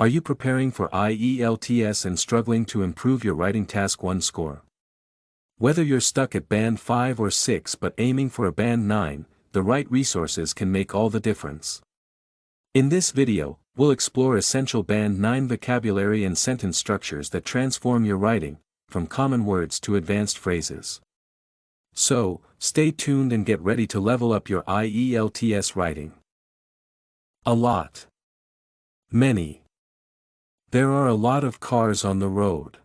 Are you preparing for IELTS and struggling to improve your writing task 1 score? Whether you're stuck at band 5 or 6 but aiming for a band 9, the right resources can make all the difference. In this video, we'll explore essential band 9 vocabulary and sentence structures that transform your writing, from common words to advanced phrases. So, stay tuned and get ready to level up your IELTS writing. A lot. Many. There are a lot of cars on the road.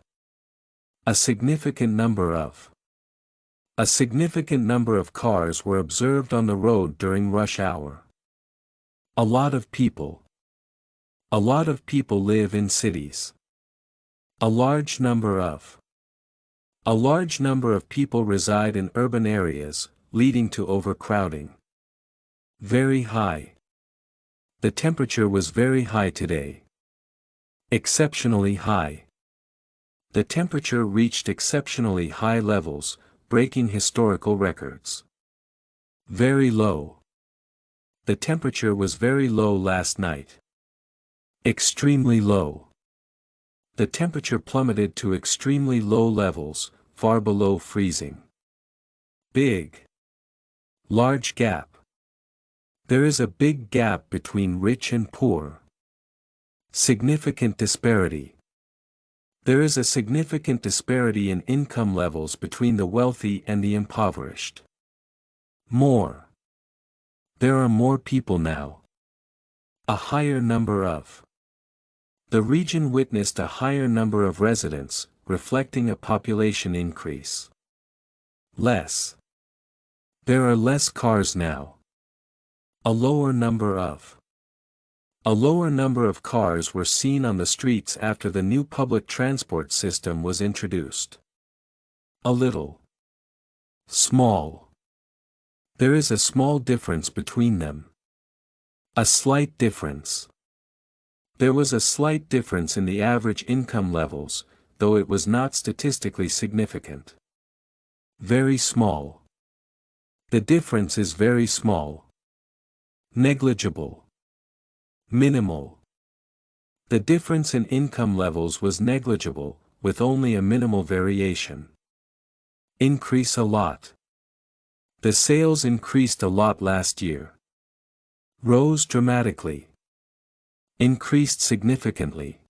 A significant number of. A significant number of cars were observed on the road during rush hour. A lot of people. A lot of people live in cities. A large number of. A large number of people reside in urban areas, leading to overcrowding. Very high. The temperature was very high today. Exceptionally high. The temperature reached exceptionally high levels, breaking historical records. Very low. The temperature was very low last night. Extremely low. The temperature plummeted to extremely low levels, far below freezing. Big. Large gap. There is a big gap between rich and poor. Significant disparity. There is a significant disparity in income levels between the wealthy and the impoverished. More. There are more people now. A higher number of. The region witnessed a higher number of residents, reflecting a population increase. Less. There are less cars now. A lower number of. A lower number of cars were seen on the streets after the new public transport system was introduced. A little. Small. There is a small difference between them. A slight difference. There was a slight difference in the average income levels, though it was not statistically significant. Very small. The difference is very small. Negligible. Minimal. The difference in income levels was negligible, with only a minimal variation. Increase a lot. The sales increased a lot last year. Rose dramatically. Increased significantly.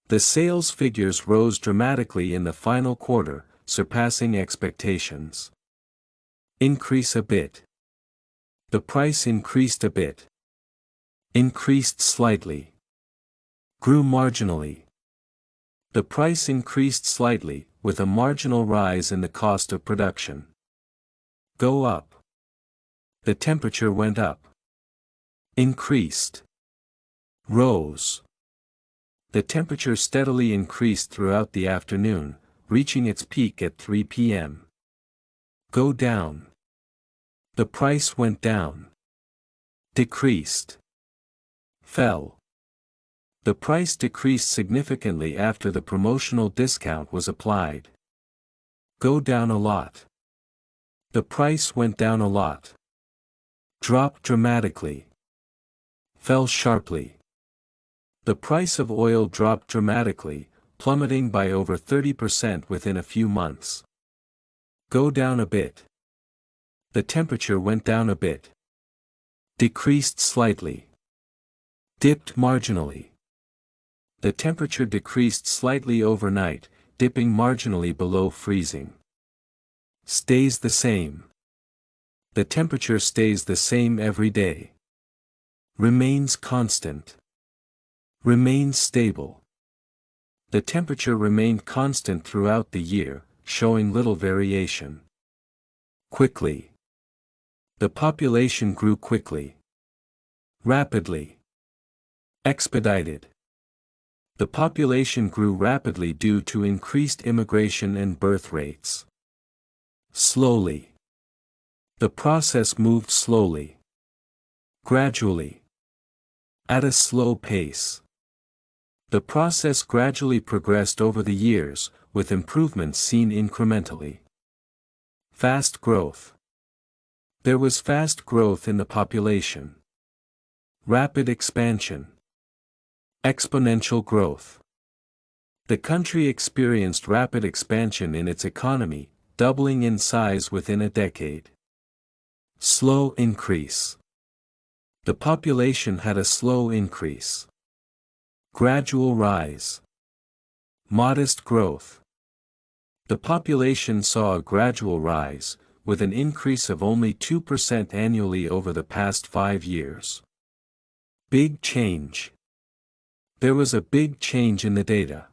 The sales figures rose dramatically in the final quarter, surpassing expectations. Increase a bit. The price increased a bit. Increased slightly. Grew marginally. The price increased slightly, with a marginal rise in the cost of production. Go up. The temperature went up. Increased. Rose. The temperature steadily increased throughout the afternoon, reaching its peak at 3 p.m. Go down. The price went down. Decreased. Fell. The price decreased significantly after the promotional discount was applied. Go down a lot. The price went down a lot. Dropped dramatically. Fell sharply. The price of oil dropped dramatically, plummeting by over 30% within a few months. Go down a bit. The temperature went down a bit. Decreased slightly. Dipped marginally. The temperature decreased slightly overnight, dipping marginally below freezing. Stays the same. The temperature stays the same every day. Remains constant. Remains stable. The temperature remained constant throughout the year, showing little variation. Quickly. The population grew quickly. Rapidly. Expedited. The population grew rapidly due to increased immigration and birth rates. Slowly. The process moved slowly. Gradually. At a slow pace. The process gradually progressed over the years, with improvements seen incrementally. Fast growth. There was fast growth in the population. Rapid expansion. Exponential growth. The country experienced rapid expansion in its economy, doubling in size within a decade. Slow increase. The population had a slow increase. Gradual rise. Modest growth. The population saw a gradual rise, with an increase of only 2% annually over the past 5 years. Big change. There was a big change in the data.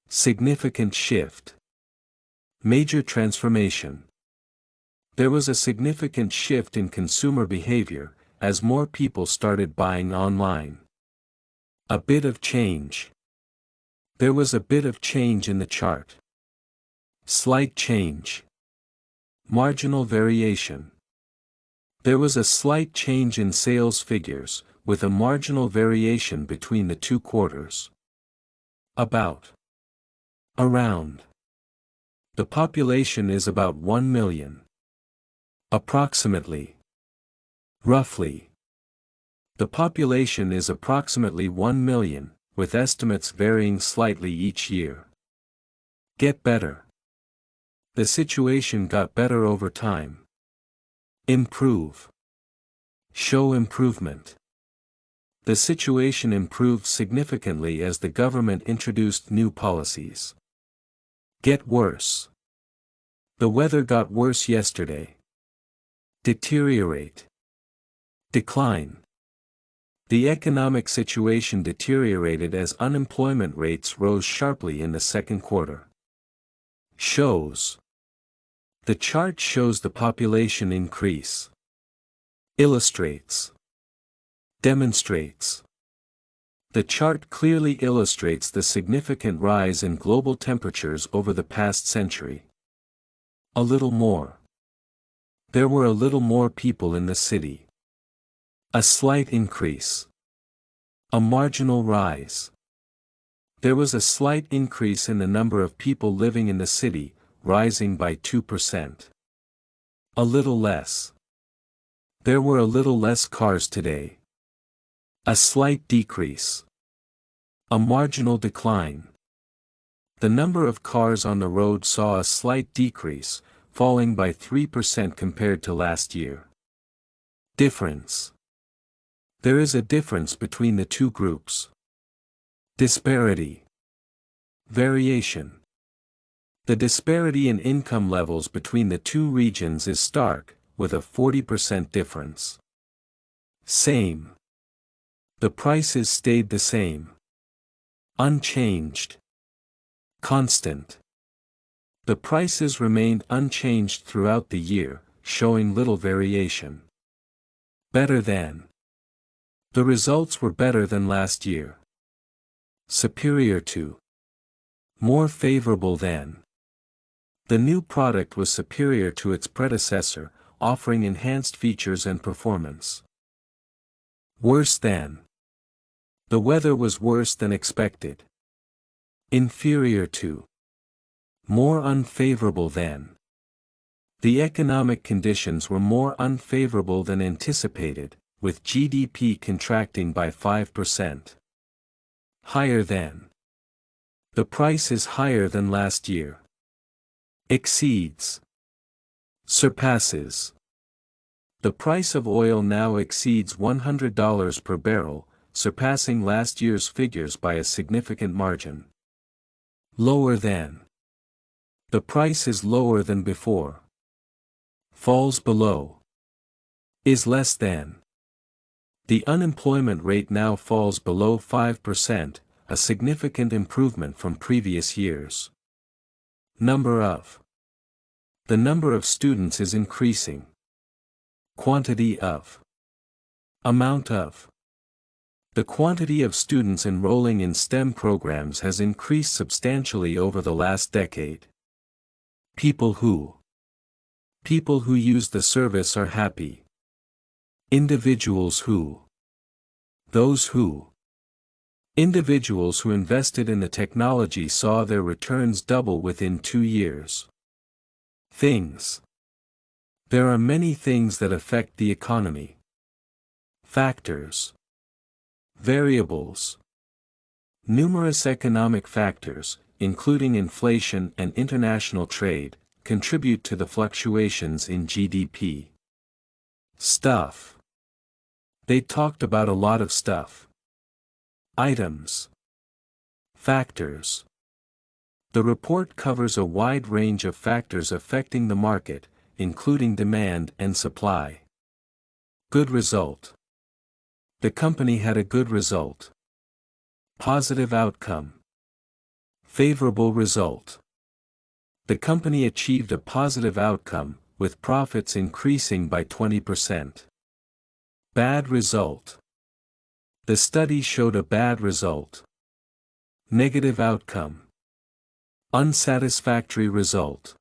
Significant shift. Major transformation. There was a significant shift in consumer behavior, as more people started buying online. A bit of change. There was a bit of change in the chart. Slight change. Marginal variation. There was a slight change in sales figures, with a marginal variation between the 2 quarters. About. Around. The population is about 1 million. Approximately. Roughly. The population is approximately 1 million, with estimates varying slightly each year. Get better. The situation got better over time. Improve. Show improvement. The situation improved significantly as the government introduced new policies. Get worse. The weather got worse yesterday. Deteriorate. Decline. The economic situation deteriorated as unemployment rates rose sharply in the second quarter. Shows. The chart shows the population increase. Illustrates. Demonstrates. The chart clearly illustrates the significant rise in global temperatures over the past century. A little more. There were a little more people in the city. A slight increase. A marginal rise. There was a slight increase in the number of people living in the city, rising by 2%. A little less. There were a little less cars today. A slight decrease. A marginal decline. The number of cars on the road saw a slight decrease, falling by 3% compared to last year. Difference. There is a difference between the 2 groups. Disparity. Variation. The disparity in income levels between the 2 regions is stark, with a 40% difference. Same. The prices stayed the same. Unchanged. Constant. The prices remained unchanged throughout the year, showing little variation. Better than. The results were better than last year. Superior to. More favorable than. The new product was superior to its predecessor, offering enhanced features and performance. Worse than. The weather was worse than expected. Inferior to. More unfavorable than. The economic conditions were more unfavorable than anticipated, with GDP contracting by 5%. Higher than. The price is higher than last year. Exceeds. Surpasses. The price of oil now exceeds $100 per barrel, surpassing last year's figures by a significant margin. Lower than. The price is lower than before. Falls below. Is less than. The unemployment rate now falls below 5%, a significant improvement from previous years. Number of. The number of students is increasing. Quantity of. Amount of. The quantity of students enrolling in STEM programs has increased substantially over the last decade. People who. People who use the service are happy. Individuals who. Those who. Individuals who invested in the technology saw their returns double within 2 years. Things. There are many things that affect the economy. Factors. Variables. Numerous economic factors, including inflation and international trade, contribute to the fluctuations in GDP. Stuff. They talked about a lot of stuff. Items. Factors. The report covers a wide range of factors affecting the market, including demand and supply. Good result. The company had a good result. Positive outcome. Favorable result. The company achieved a positive outcome, with profits increasing by 20%. Bad result. The study showed a bad result. Negative outcome. Unsatisfactory result.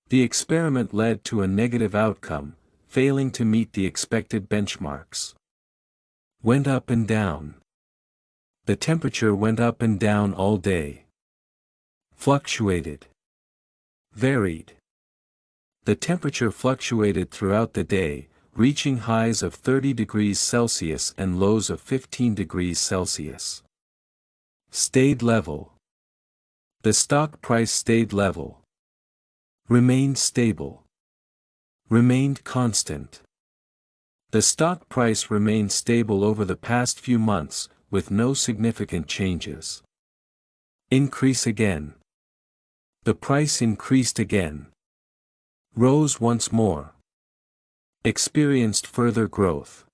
The experiment led to a negative outcome, failing to meet the expected benchmarks. Went up and down. The temperature went up and down all day. Fluctuated. Varied. The temperature fluctuated throughout the day, reaching highs of 30 degrees Celsius and lows of 15 degrees Celsius. Stayed level. The stock price stayed level. Remained stable. Remained constant. The stock price remained stable over the past few months, with no significant changes. Increase again. The price increased again. Rose once more. Experienced further growth.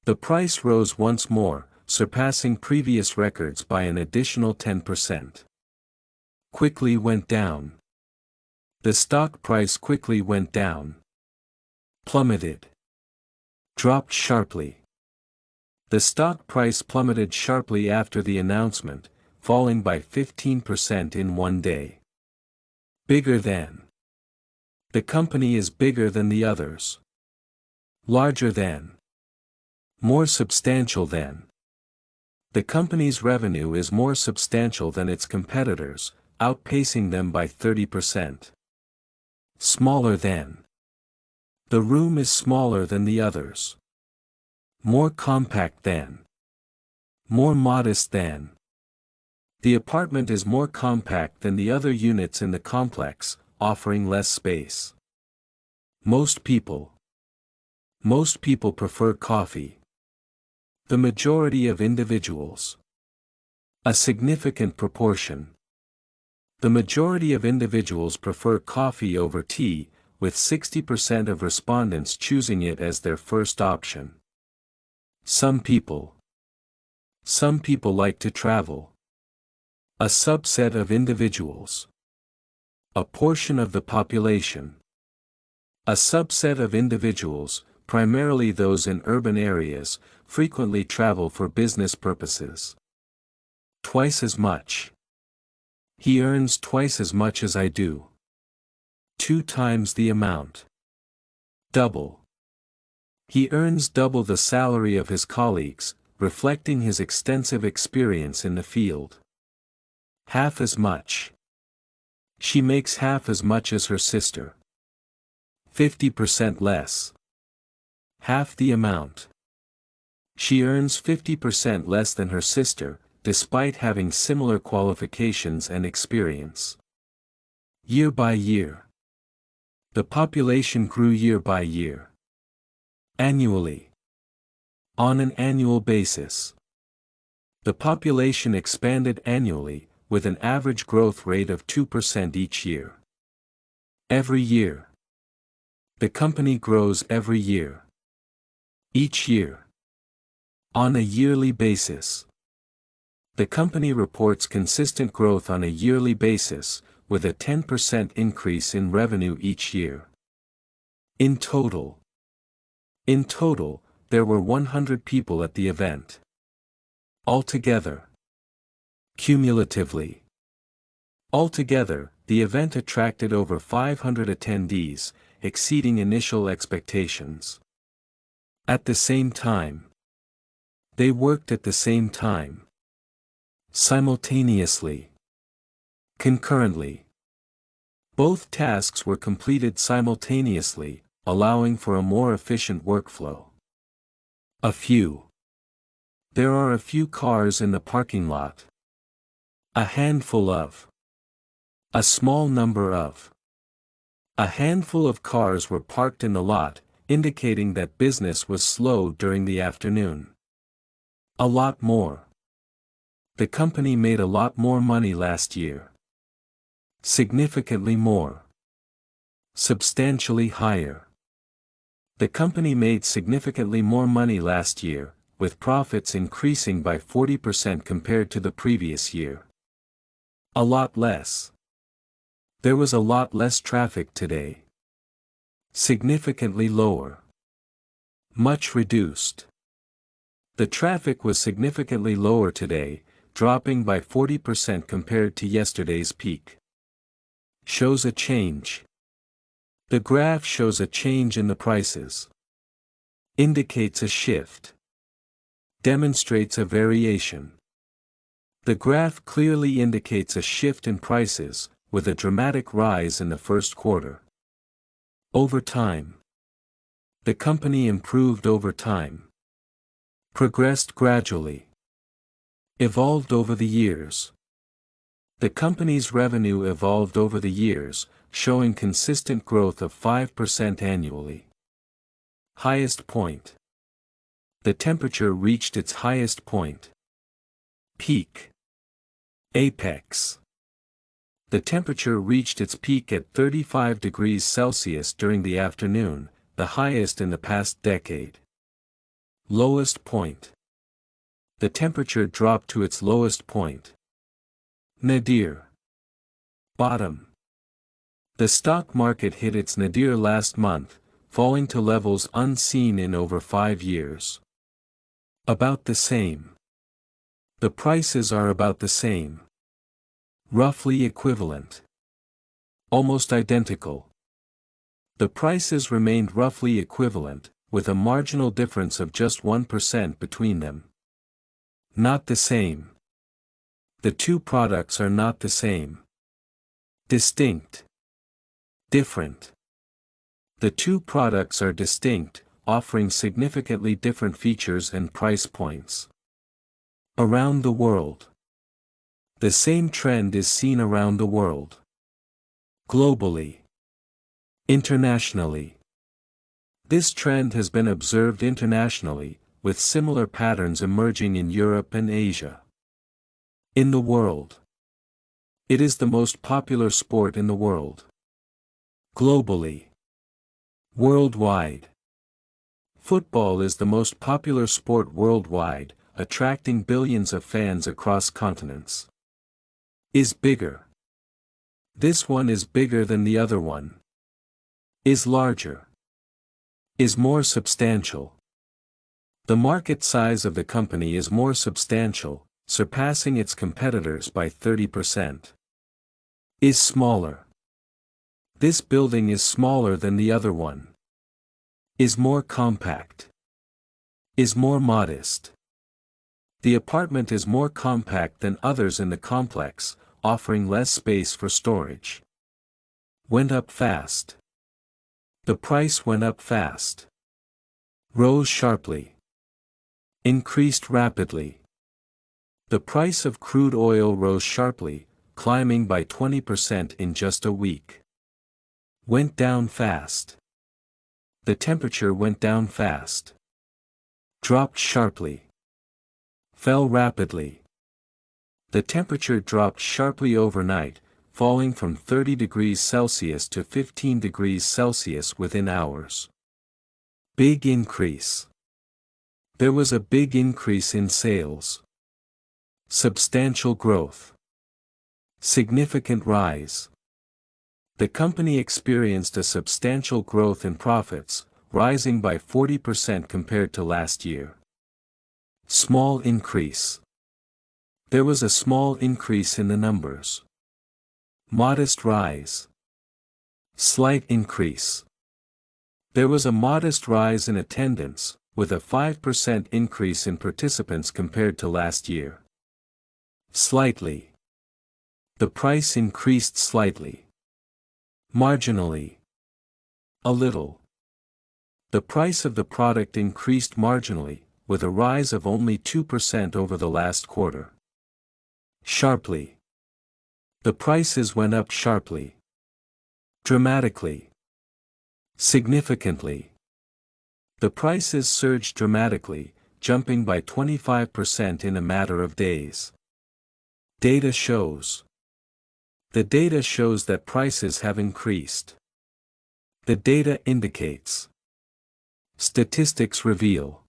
The price rose once more, surpassing previous records by an additional 10%. Quickly went down. The stock price quickly went down. Plummeted. Dropped sharply. The stock price plummeted sharply after the announcement, falling by 15% in one day. Bigger than. The company is bigger than the others. Larger than. More substantial than. The company's revenue is more substantial than its competitors, outpacing them by 30%. Smaller than. The room is smaller than the others. More compact than. More modest than. The apartment is more compact than the other units in the complex, offering less space. Most people. Most people prefer coffee. The majority of individuals. A significant proportion. The majority of individuals prefer coffee over tea, with 60% of respondents choosing it as their first option. Some people. Some people like to travel. A subset of individuals. A portion of the population. A subset of individuals, primarily those in urban areas, frequently travel for business purposes. Twice as much. He earns twice as much as I do. 2 times the amount. Double. He earns double the salary of his colleagues, reflecting his extensive experience in the field. Half as much. She makes half as much as her sister. 50% less. Half the amount. She earns 50% less than her sister, despite having similar qualifications and experience. Year by year. The population grew year by year. Annually. On an annual basis. The population expanded annually, with an average growth rate of 2% each year. Every year. The company grows every year. Each year. On a yearly basis. The company reports consistent growth on a yearly basis, with a 10% increase in revenue each year. In total. In total, there were 100 people at the event. Altogether. Cumulatively. Altogether, the event attracted over 500 attendees, exceeding initial expectations. At the same time. They worked at the same time. Simultaneously. Concurrently. Both tasks were completed simultaneously, allowing for a more efficient workflow. A few. There are a few cars in the parking lot. A handful of. A small number of. A handful of cars were parked in the lot, indicating that business was slow during the afternoon. A lot more. The company made a lot more money last year. Significantly more. Substantially higher. The company made significantly more money last year, with profits increasing by 40% compared to the previous year. A lot less. There was a lot less traffic today. Significantly lower. Much reduced. The traffic was significantly lower today, dropping by 40% compared to yesterday's peak. Shows a change. The graph shows a change in the prices. Indicates a shift. Demonstrates a variation. The graph clearly indicates a shift in prices, with a dramatic rise in the first quarter. Over time. The company improved over time. Progressed gradually. Evolved over the years. The company's revenue evolved over the years, showing consistent growth of 5% annually. Highest point. The temperature reached its highest point. Peak. Apex. The temperature reached its peak at 35 degrees Celsius during the afternoon, the highest in the past decade. Lowest point. The temperature dropped to its lowest point. Nadir. Bottom. The stock market hit its nadir last month, falling to levels unseen in over 5 years. About the same. The prices are about the same. Roughly equivalent. Almost identical. The prices remained roughly equivalent, with a marginal difference of just 1% between them. Not the same. The two products are not the same. Distinct. Different. The two products are distinct, offering significantly different features and price points. Around the world. The same trend is seen around the world. Globally. Internationally. This trend has been observed internationally, with similar patterns emerging in Europe and Asia. In the world. It is the most popular sport in the world. Globally. Worldwide. Football is the most popular sport worldwide, attracting billions of fans across continents. Is bigger. This one is bigger than the other one. Is larger. Is more substantial. The market size of the company is more substantial, surpassing its competitors by 30%. Is smaller. This building is smaller than the other one. Is more compact. Is more modest. The apartment is more compact than others in the complex, offering less space for storage. Went up fast. The price went up fast. Rose sharply. Increased rapidly. The price of crude oil rose sharply, climbing by 20% in just a week. Went down fast. The temperature went down fast. Dropped sharply. Fell rapidly. The temperature dropped sharply overnight, falling from 30 degrees Celsius to 15 degrees Celsius within hours. Big increase. There was a big increase in sales. Substantial growth. Significant rise. The company experienced a substantial growth in profits, rising by 40% compared to last year. Small increase. There was a small increase in the numbers. Modest rise. Slight increase. There was a modest rise in attendance, with a 5% increase in participants compared to last year. Slightly. The price increased slightly. Marginally. A little. The price of the product increased marginally, with a rise of only 2% over the last quarter. Sharply. The prices went up sharply. Dramatically. Significantly. The prices surged dramatically, jumping by 25% in a matter of days. Data shows. The data shows that prices have increased. The data indicates. Statistics reveal.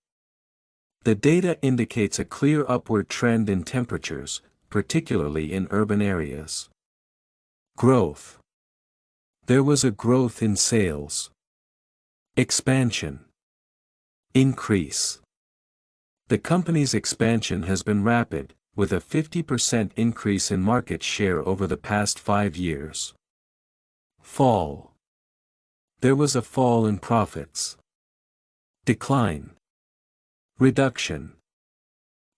The data indicates a clear upward trend in temperatures, particularly in urban areas. Growth. There was a growth in sales. Expansion. Increase. The company's expansion has been rapid, with a 50% increase in market share over the past 5 years. Fall. There was a fall in profits. Decline. Reduction.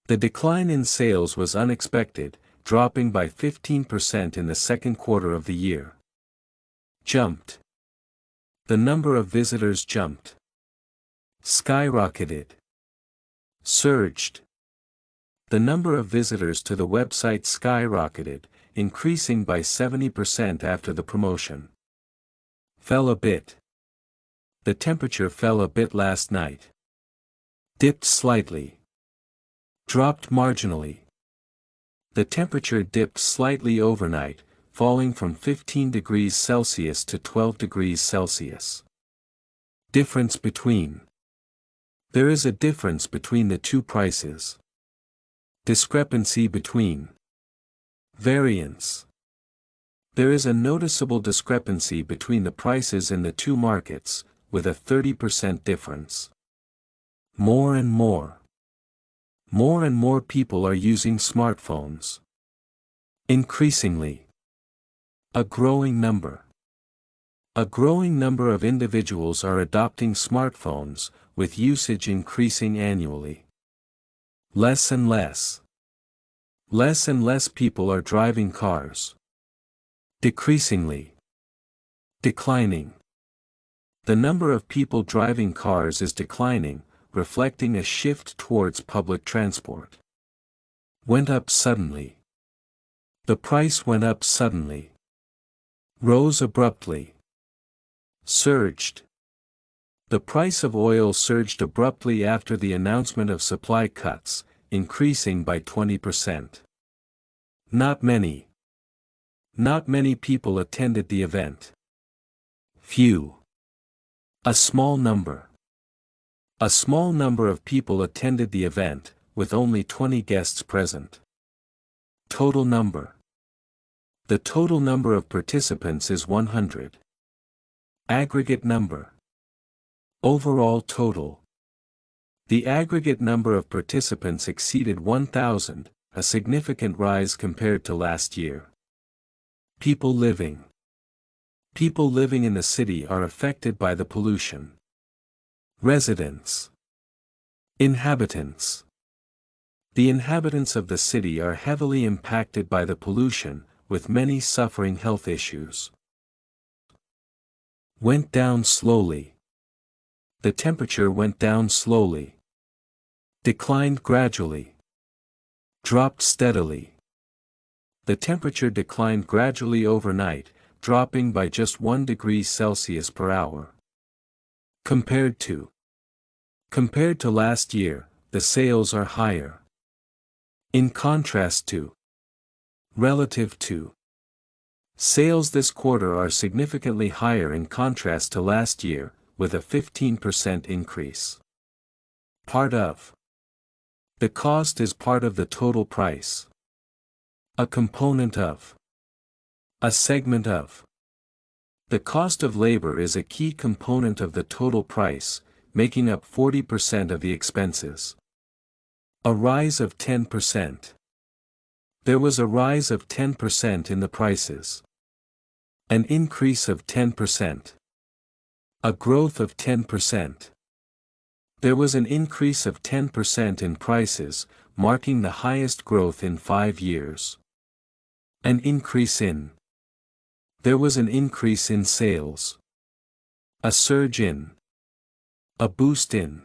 The decline in sales was unexpected, dropping by 15% in the second quarter of the year. Jumped. The number of visitors jumped. Skyrocketed. Surged. The number of visitors to the website skyrocketed, increasing by 70% after the promotion. Fell a bit. The temperature fell a bit last night. Dipped slightly. Dropped marginally. The temperature dipped slightly overnight, falling from 15 degrees Celsius to 12 degrees Celsius. Difference between. There is a difference between the two prices. Discrepancy between. Variance. There is a noticeable discrepancy between the prices in the two markets, with a 30% difference. More and more. More and more people are using smartphones. Increasingly. A growing number. A growing number of individuals are adopting smartphones, with usage increasing annually. Less and less. Less and less people are driving cars. Decreasingly. Declining. The number of people driving cars is declining, reflecting a shift towards public transport. Went up suddenly. The price went up suddenly. Rose abruptly. Surged. The price of oil surged abruptly after the announcement of supply cuts, increasing by 20%. Not many. Not many people attended the event. Few. A small number. A small number of people attended the event, with only 20 guests present. Total number. The total number of participants is 100. Aggregate number. Overall total. The aggregate number of participants exceeded 1,000, a significant rise compared to last year. People living. People living in the city are affected by the pollution. Residents. Inhabitants. The inhabitants of the city are heavily impacted by the pollution, with many suffering health issues. Went down slowly. The temperature went down slowly. Declined gradually. Dropped steadily. The temperature declined gradually overnight, dropping by just 1 degree Celsius per hour. Compared to. Compared to last year, the sales are higher. In contrast to. Relative to. Sales this quarter are significantly higher in contrast to last year, with a 15% increase. Part of. The cost is part of the total price. A component of. A segment of. The cost of labor is a key component of the total price, making up 40% of the expenses. A rise of 10%. There was a rise of 10% in the prices. An increase of 10%. A growth of 10%. There was an increase of 10% in prices, marking the highest growth in 5 years. An increase in. There was an increase in sales. A surge in. A boost in.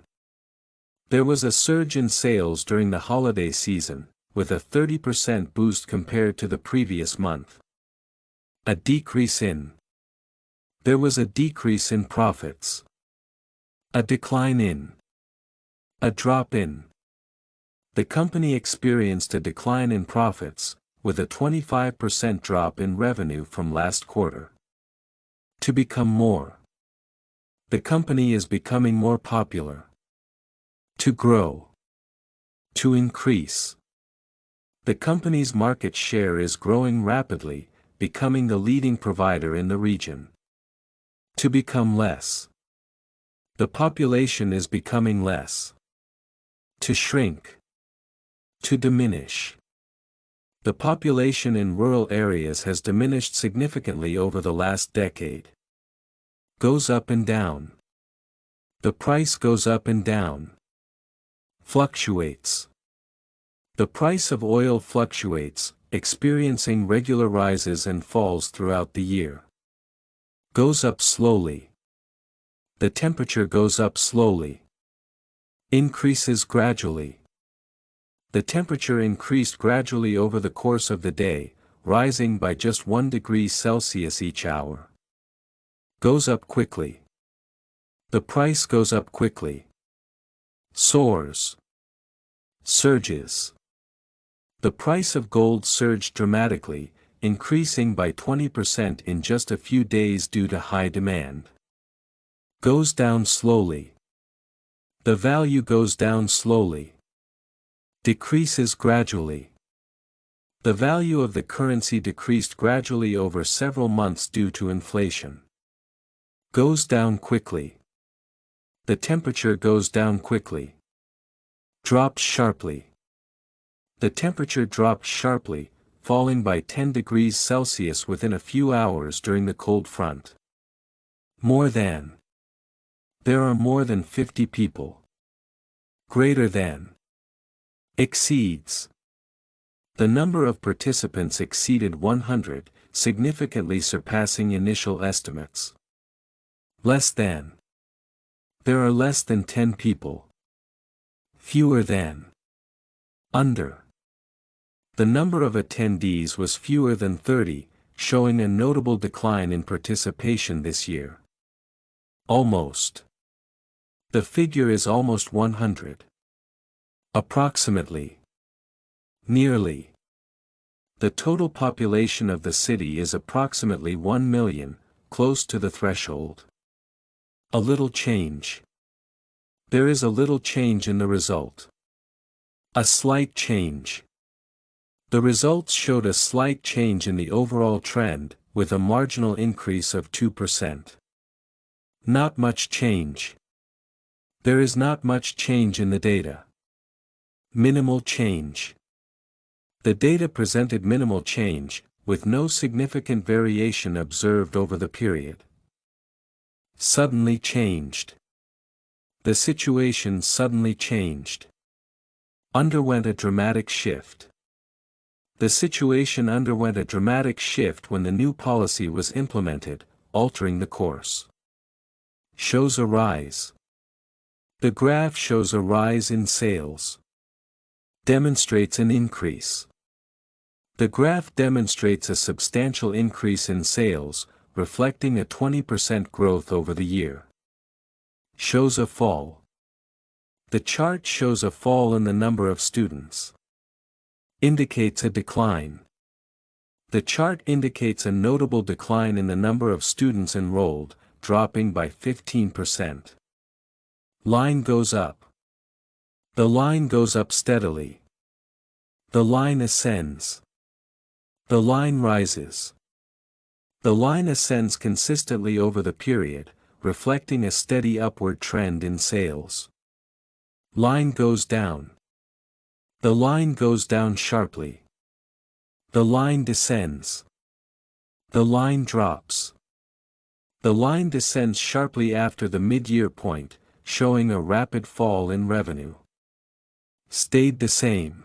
There was a surge in sales during the holiday season, with a 30% boost compared to the previous month. A decrease in. There was a decrease in profits. A decline in. A drop in. The company experienced a decline in profits, with a 25% drop in revenue from last quarter. To become more. The company is becoming more popular. To grow. To increase. The company's market share is growing rapidly, becoming the leading provider in the region. To become less. The population is becoming less. To shrink. To diminish. The population in rural areas has diminished significantly over the last decade. Goes up and down. The price goes up and down. Fluctuates. The price of oil fluctuates, experiencing regular rises and falls throughout the year. Goes up slowly. The temperature goes up slowly. Increases gradually. The temperature increased gradually over the course of the day, rising by just 1 degree Celsius each hour. Goes up quickly. The price goes up quickly. Soars. Surges. The price of gold surged dramatically, increasing by 20% in just a few days due to high demand. Goes down slowly. The value goes down slowly. Decreases gradually. The value of the currency decreased gradually over several months due to inflation. Goes down quickly. The temperature goes down quickly. Dropped sharply. The temperature dropped sharply, falling by 10 degrees Celsius within a few hours during the cold front. More than. There are more than 50 people. Greater than. Exceeds. The number of participants exceeded 100, significantly surpassing initial estimates. Less than. There are less than 10 people. Fewer than. Under. The number of attendees was fewer than 30, showing a notable decline in participation this year. Almost. The figure is almost 100. Approximately. Nearly. The total population of the city is approximately 1 million, close to the threshold. A little change. There is a little change in the result. A slight change. The results showed a slight change in the overall trend, with a marginal increase of 2%. Not much change. There is not much change in the data. Minimal change. The data presented minimal change, with no significant variation observed over the period. Suddenly changed. The situation suddenly changed. Underwent a dramatic shift. The situation underwent a dramatic shift when the new policy was implemented, altering the course. Shows a rise. The graph shows a rise in sales. Demonstrates an increase. The graph demonstrates a substantial increase in sales, reflecting a 20% growth over the year. Shows a fall. The chart shows a fall in the number of students. Indicates a decline. The chart indicates a notable decline in the number of students enrolled, dropping by 15%. Line goes up. The line goes up steadily. The line ascends. The line rises. The line ascends consistently over the period, reflecting a steady upward trend in sales. Line goes down. The line goes down sharply. The line descends. The line drops. The line descends sharply after the mid-year point, showing a rapid fall in revenue. Stayed the same.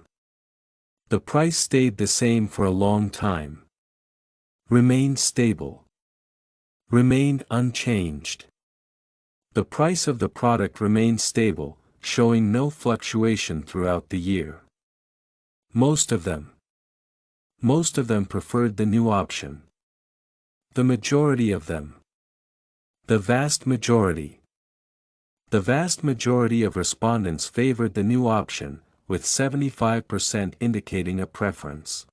The price stayed the same for a long time. Remained stable. Remained unchanged. The price of the product remained stable, showing no fluctuation throughout the year. Most of them preferred the new option. The majority of them. The vast majority of respondents favored the new option, with 75% indicating a preference.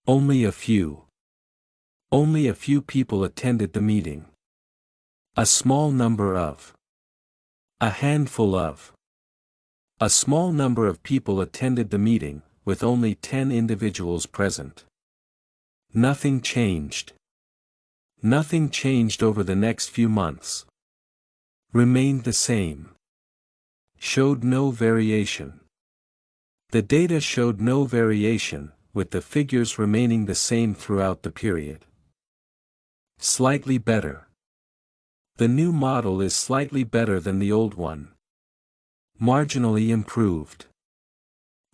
Only a few people attended the meeting. A small number of. A handful of. A small number of people attended the meeting, with only 10 individuals present. Nothing changed. Nothing changed over the next few months. Remained the same. Showed no variation. The data showed no variation, with the figures remaining the same throughout the period. Slightly better. The new model is slightly better than the old one. Marginally improved.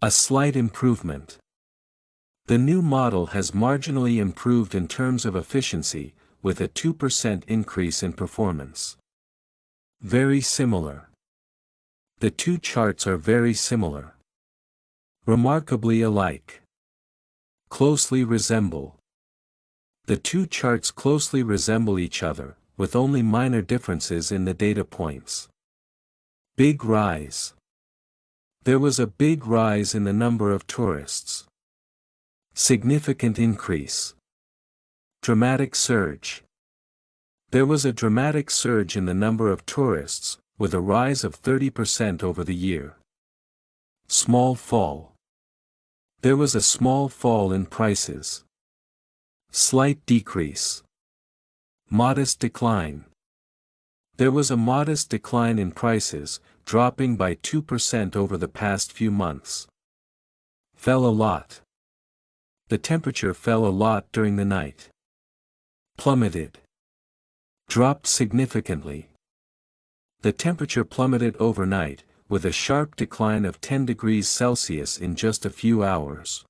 A slight improvement. The new model has marginally improved in terms of efficiency, with a 2% increase in performance. Very similar. The two charts are very similar. Remarkably alike. Closely resemble. The two charts closely resemble each other, with only minor differences in the data points. Big rise. There was a big rise in the number of tourists. Significant increase. Dramatic surge. There was a dramatic surge in the number of tourists, with a rise of 30% over the year. Small fall. There was a small fall in prices. Slight decrease. Modest decline. There was a modest decline in prices, dropping by 2% over the past few months. Fell a lot. The temperature fell a lot during the night. Plummeted. Dropped significantly. The temperature plummeted overnight, with a sharp decline of 10 degrees Celsius in just a few hours.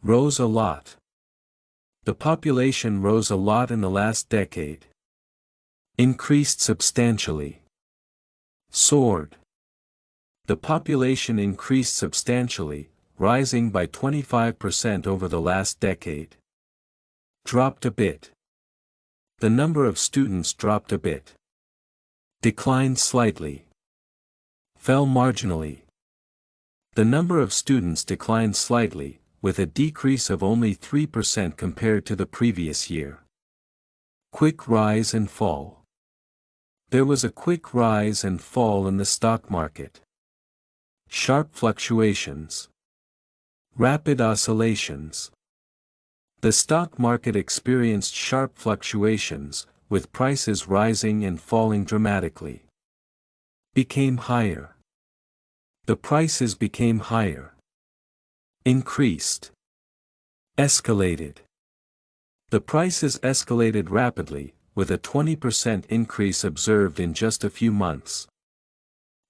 Rose a lot. The population rose a lot in the last decade. Increased substantially. Soared. The population increased substantially, rising by 25% over the last decade. Dropped a bit. The number of students dropped a bit. Declined slightly. Fell marginally. The number of students declined slightly, with a decrease of only 3% compared to the previous year. Quick rise and fall. There was a quick rise and fall in the stock market. Sharp fluctuations. Rapid oscillations. The stock market experienced sharp fluctuations, with prices rising and falling dramatically. Became higher. The prices became higher. Increased. Escalated. The prices escalated rapidly, with a 20% increase observed in just a few months.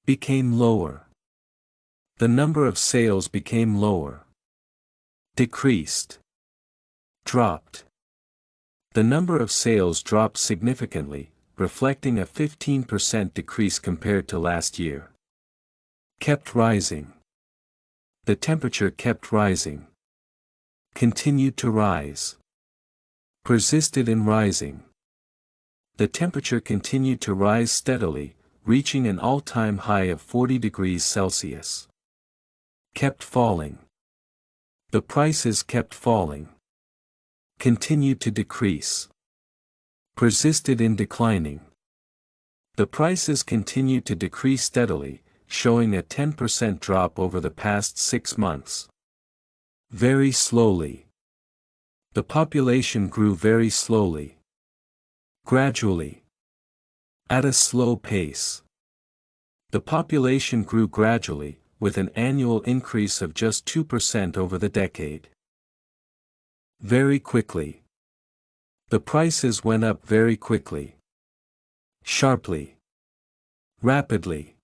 Became lower. The number of sales became lower. Decreased. Dropped. The number of sales dropped significantly, reflecting a 15% decrease compared to last year. Kept rising. The temperature kept rising. Continued to rise. Persisted in rising. The temperature continued to rise steadily, reaching an all-time high of 40 degrees Celsius. Kept falling. The prices kept falling. Continued to decrease. Persisted in declining. The prices continued to decrease steadily, showing a 10% drop over the past 6 months. Very slowly. The population grew very slowly. Gradually. At a slow pace. The population grew gradually, with an annual increase of just 2% over the decade. Very quickly. The prices went up very quickly. Sharply. Rapidly.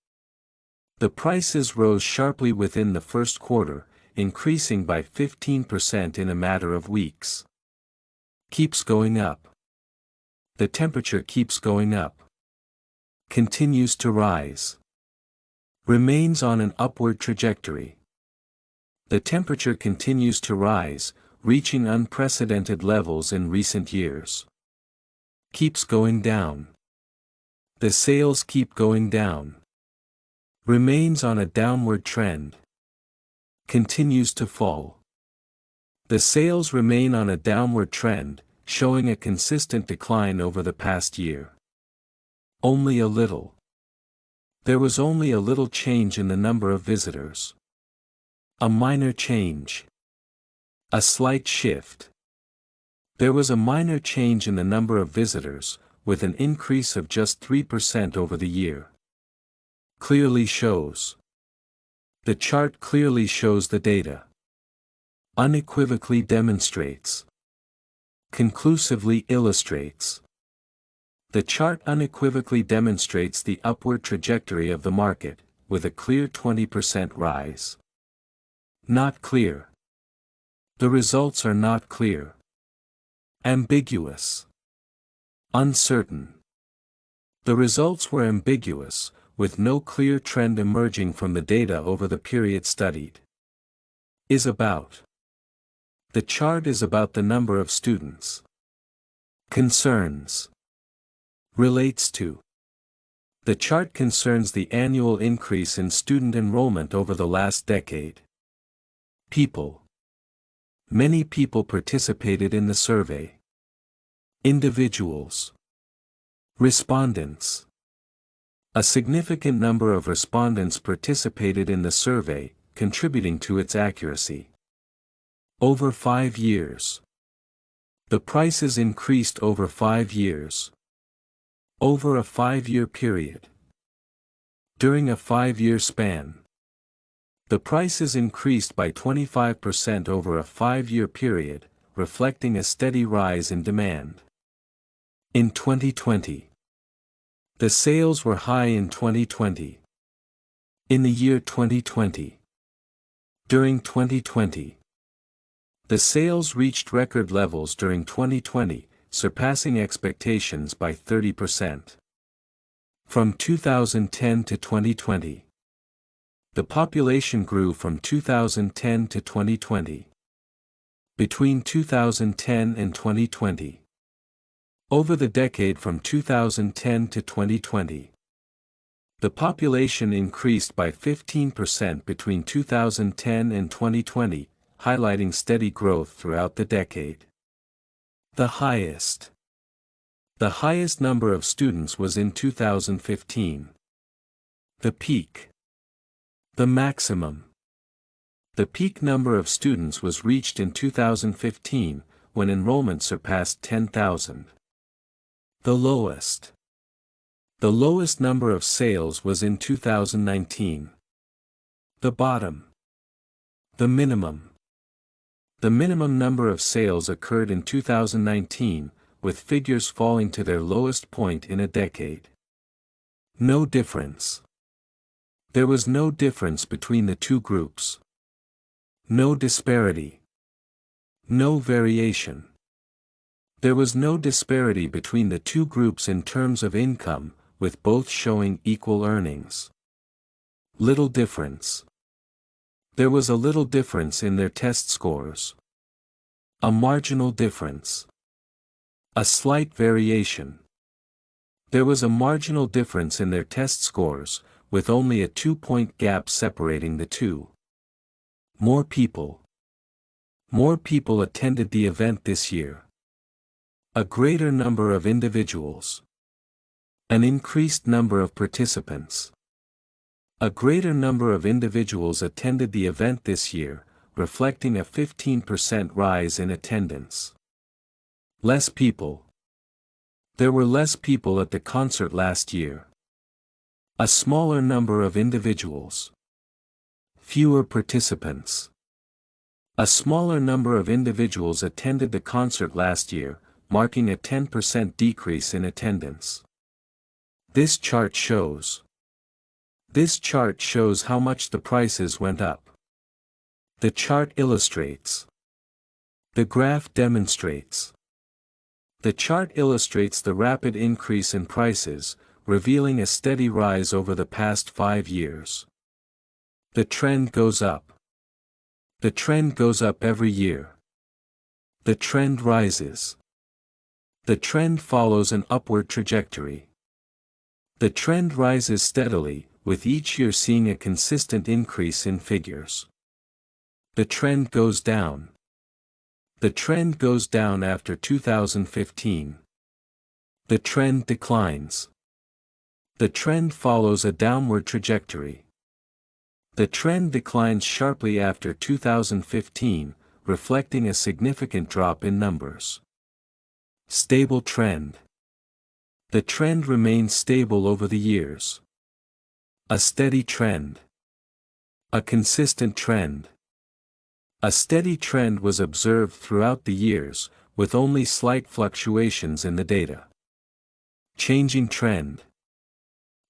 The prices rose sharply within the first quarter, increasing by 15% in a matter of weeks. Keeps going up. The temperature keeps going up. Continues to rise. Remains on an upward trajectory. The temperature continues to rise, reaching unprecedented levels in recent years. Keeps going down. The sales keep going down. Remains on a downward trend. Continues to fall. The sales remain on a downward trend, showing a consistent decline over the past year. Only a little. There was only a little change in the number of visitors. A minor change. A slight shift. There was a minor change in the number of visitors, with an increase of just 3% over the year. Clearly shows. The chart clearly shows the data. Unequivocally demonstrates. Conclusively illustrates. The chart unequivocally demonstrates the upward trajectory of the market, with a clear 20% rise. Not clear. The results are not clear. Ambiguous. Uncertain. The results were ambiguous, with no clear trend emerging from the data over the period studied. Is about. The chart is about the number of students. Concerns. Relates to. The chart concerns the annual increase in student enrollment over the last decade. People. Many people participated in the survey. Individuals. Respondents. A significant number of respondents participated in the survey, contributing to its accuracy. Over 5 years. The prices increased over 5 years. Over a 5-year period. During a 5-year span. The prices increased by 25% over a 5-year period, reflecting a steady rise in demand. In 2020. The sales were high in 2020. In the year 2020. During 2020. The sales reached record levels during 2020, surpassing expectations by 30%. From 2010 to 2020. The population grew from 2010 to 2020. Between 2010 and 2020. Over the decade from 2010 to 2020. The population increased by 15% between 2010 and 2020, highlighting steady growth throughout the decade. The highest. The highest number of students was in 2015. The peak. The maximum. The peak number of students was reached in 2015, when enrollment surpassed 10,000. The lowest. The lowest number of sales was in 2019. The bottom. The minimum. The minimum number of sales occurred in 2019, with figures falling to their lowest point in a decade. No difference. There was no difference between the two groups. No disparity. No variation. There was no disparity between the two groups in terms of income, with both showing equal earnings. Little difference. There was a little difference in their test scores. A marginal difference. A slight variation. There was a marginal difference in their test scores, with only a 2-point gap separating the two. More people. More people attended the event this year. A greater number of individuals. An increased number of participants. A greater number of individuals attended the event this year, reflecting a 15% rise in attendance. Less people. There were less people at the concert last year. A smaller number of individuals. Fewer participants. A smaller number of individuals attended the concert last year, marking a 10% decrease in attendance. This chart shows. This chart shows how much the prices went up. The chart illustrates. The graph demonstrates. The chart illustrates the rapid increase in prices, revealing a steady rise over the past 5 years. The trend goes up. The trend goes up every year. The trend rises. The trend follows an upward trajectory. The trend rises steadily, with each year seeing a consistent increase in figures. The trend goes down. The trend goes down after 2015. The trend declines. The trend follows a downward trajectory. The trend declines sharply after 2015, reflecting a significant drop in numbers. Stable trend. The trend remains stable over the years. A steady trend. A consistent trend. A steady trend was observed throughout the years, with only slight fluctuations in the data. Changing trend.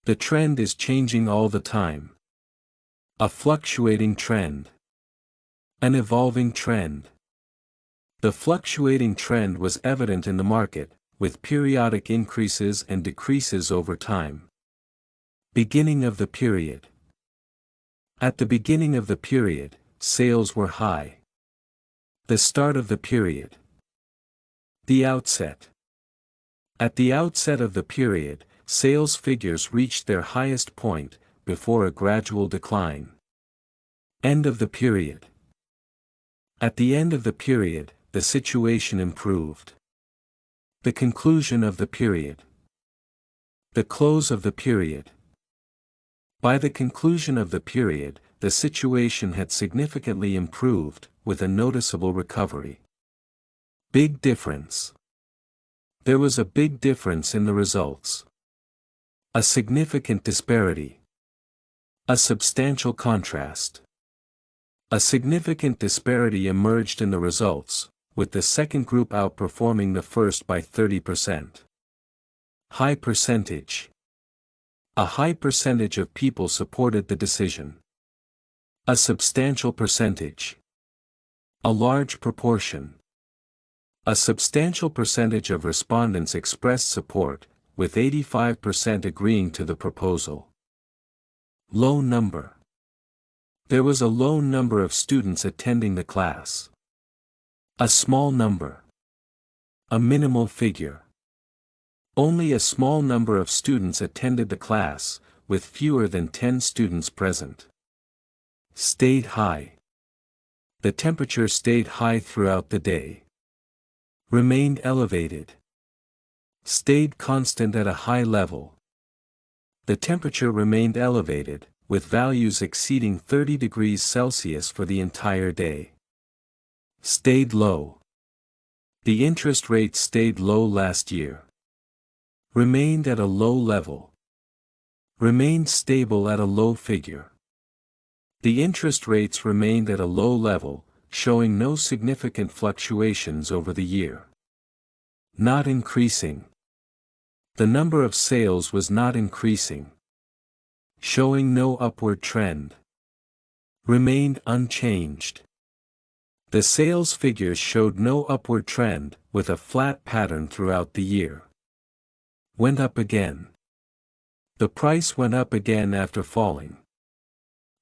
The trend is changing all the time. A fluctuating trend. An evolving trend. The fluctuating trend was evident in the market, with periodic increases and decreases over time. Beginning of the period. At the beginning of the period, sales were high. The start of the period. The outset. At the outset of the period, sales figures reached their highest point, before a gradual decline. End of the period. At the end of the period, the situation improved. The conclusion of the period. The close of the period. By the conclusion of the period, the situation had significantly improved, with a noticeable recovery. Big difference. There was a big difference in the results. A significant disparity. A substantial contrast. A significant disparity emerged in the results, with the second group outperforming the first by 30%. High percentage. A high percentage of people supported the decision. A substantial percentage. A large proportion. A substantial percentage of respondents expressed support, with 85% agreeing to the proposal. Low number. There was a low number of students attending the class. A small number. A minimal figure. Only a small number of students attended the class, with fewer than 10 students present. Stayed high. The temperature stayed high throughout the day. Remained elevated. Stayed constant at a high level. The temperature remained elevated, with values exceeding 30 degrees Celsius for the entire day. Stayed low. The interest rate stayed low last year. Remained at a low level. Remained stable at a low figure. The interest rates remained at a low level, showing no significant fluctuations over the year. Not increasing. The number of sales was not increasing. Showing no upward trend. Remained unchanged. The sales figures showed no upward trend, with a flat pattern throughout the year. Went up again. The price went up again after falling.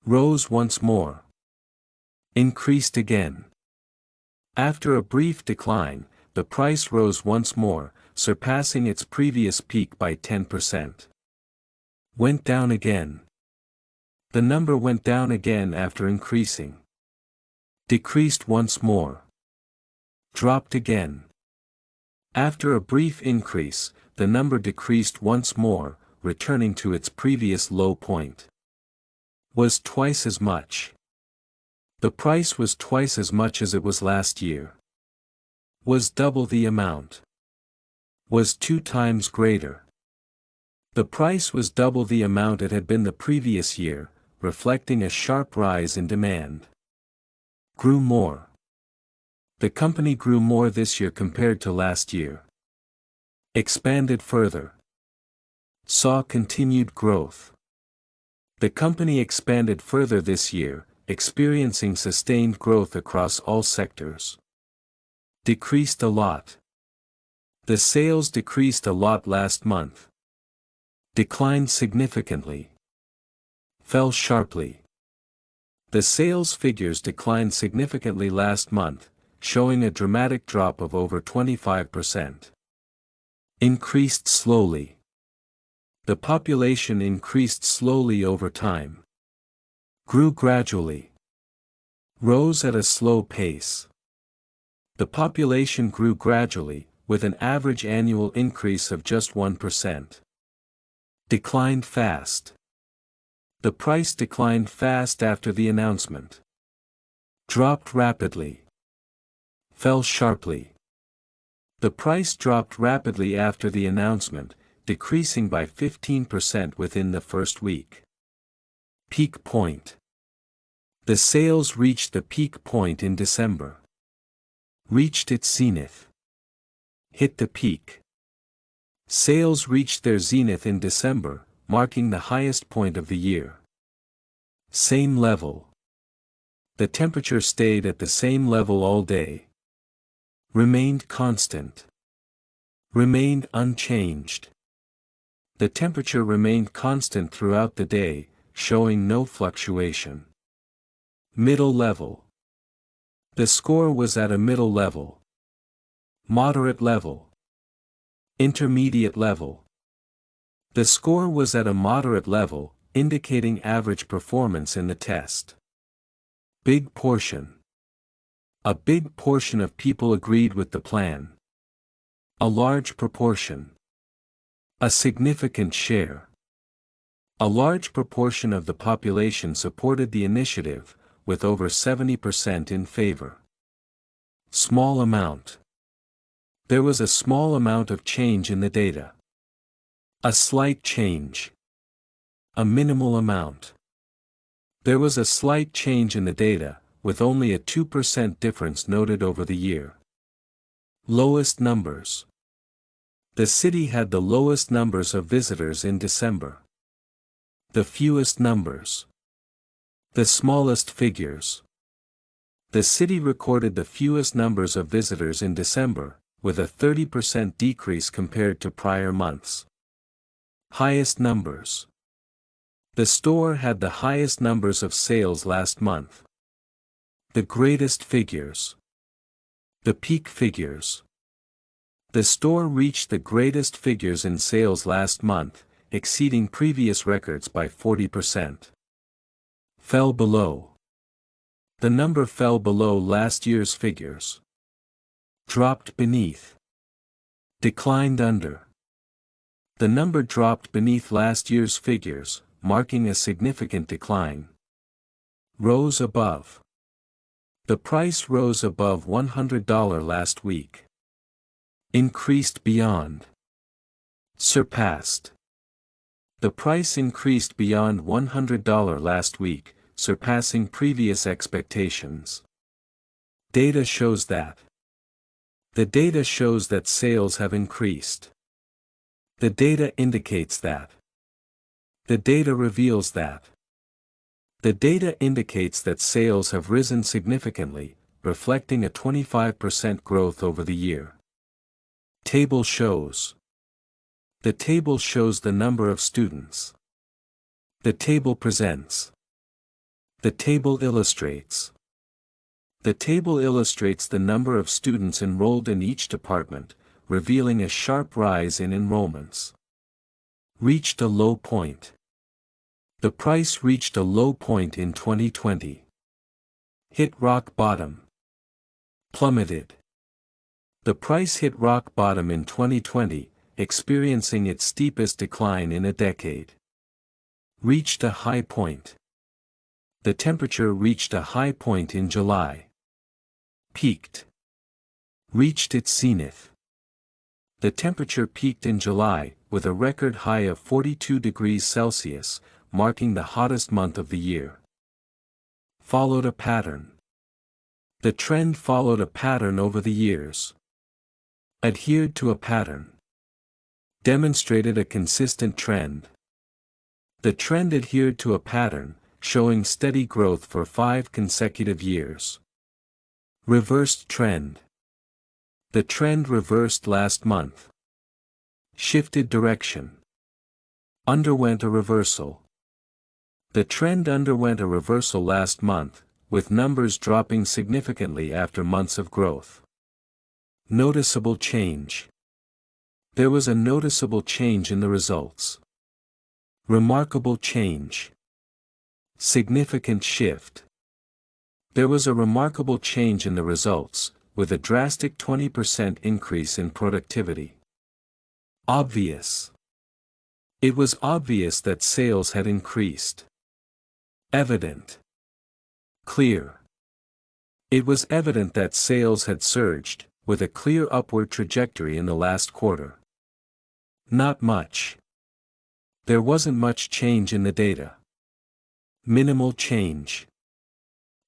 Rose once more. Increased again. After a brief decline, the price rose once more, surpassing its previous peak by 10%. Went down again. The number went down again after increasing. Decreased once more. Dropped again. After a brief increase, the number decreased once more, returning to its previous low point. Was twice as much. The price was twice as much as it was last year. Was double the amount. Was 2 times greater. The price was double the amount it had been the previous year, reflecting a sharp rise in demand. Grew more. The company grew more this year compared to last year. Expanded further. Saw continued growth. The company expanded further this year, experiencing sustained growth across all sectors. Decreased a lot. The sales decreased a lot last month. Declined significantly. Fell sharply. The sales figures declined significantly last month, showing a dramatic drop of over 25%. Increased slowly. The population increased slowly over time. Grew gradually. Rose at a slow pace. The population grew gradually, with an average annual increase of just 1%. Declined fast. The price declined fast after the announcement. Dropped rapidly. Fell sharply. The price dropped rapidly after the announcement, decreasing by 15% within the first week. Peak point. The sales reached the peak point in December. Reached its zenith. Hit the peak. Sales reached their zenith in December, marking the highest point of the year. Same level. The temperature stayed at the same level all day. Remained constant. Remained unchanged. The temperature remained constant throughout the day, showing no fluctuation. Middle level. The score was at a middle level. Moderate level. Intermediate level. The score was at a moderate level, indicating average performance in the test. Big portion. A big portion of people agreed with the plan. A large proportion. A significant share. A large proportion of the population supported the initiative, with over 70% in favor. Small amount. There was a small amount of change in the data. A slight change. A minimal amount. There was a slight change in the data, with only a 2% difference noted over the year. Lowest numbers. The city had the lowest numbers of visitors in December. The fewest numbers. The smallest figures. The city recorded the fewest numbers of visitors in December, with a 30% decrease compared to prior months. Highest numbers. The store had the highest numbers of sales last month. The greatest figures. The peak figures. The store reached the greatest figures in sales last month, exceeding previous records by 40%. Fell below. The number fell below last year's figures. Dropped beneath. Declined under. The number dropped beneath last year's figures, marking a significant decline. Rose above. The price rose above $100 last week. Increased beyond. Surpassed. The price increased beyond $100 last week, surpassing previous expectations. Data shows that. The data shows that sales have increased. The data indicates that. The data reveals that. The data indicates that sales have risen significantly, reflecting a 25% growth over the year. Table shows. The table shows the number of students. The table presents. The table illustrates. The table illustrates the number of students enrolled in each department, revealing a sharp rise in enrollments. Reached a low point. The price reached a low point in 2020. Hit rock bottom. Plummeted. The price hit rock bottom in 2020, experiencing its steepest decline in a decade. Reached a high point. The temperature reached a high point in July. Peaked. Reached its zenith. The temperature peaked in July, with a record high of 42 degrees Celsius, marking the hottest month of the year. Followed a pattern. The trend followed a pattern over the years. Adhered to a pattern. Demonstrated a consistent trend. The trend adhered to a pattern, showing steady growth for 5 consecutive years. Reversed trend. The trend reversed last month. Shifted direction. Underwent a reversal. The trend underwent a reversal last month, with numbers dropping significantly after months of growth. Noticeable change. There was a noticeable change in the results. Remarkable change. Significant shift. There was a remarkable change in the results, with a drastic 20% increase in productivity. Obvious. It was obvious that sales had increased. Evident. Clear. It was evident that sales had surged, with a clear upward trajectory in the last quarter. Not much. There wasn't much change in the data. Minimal change.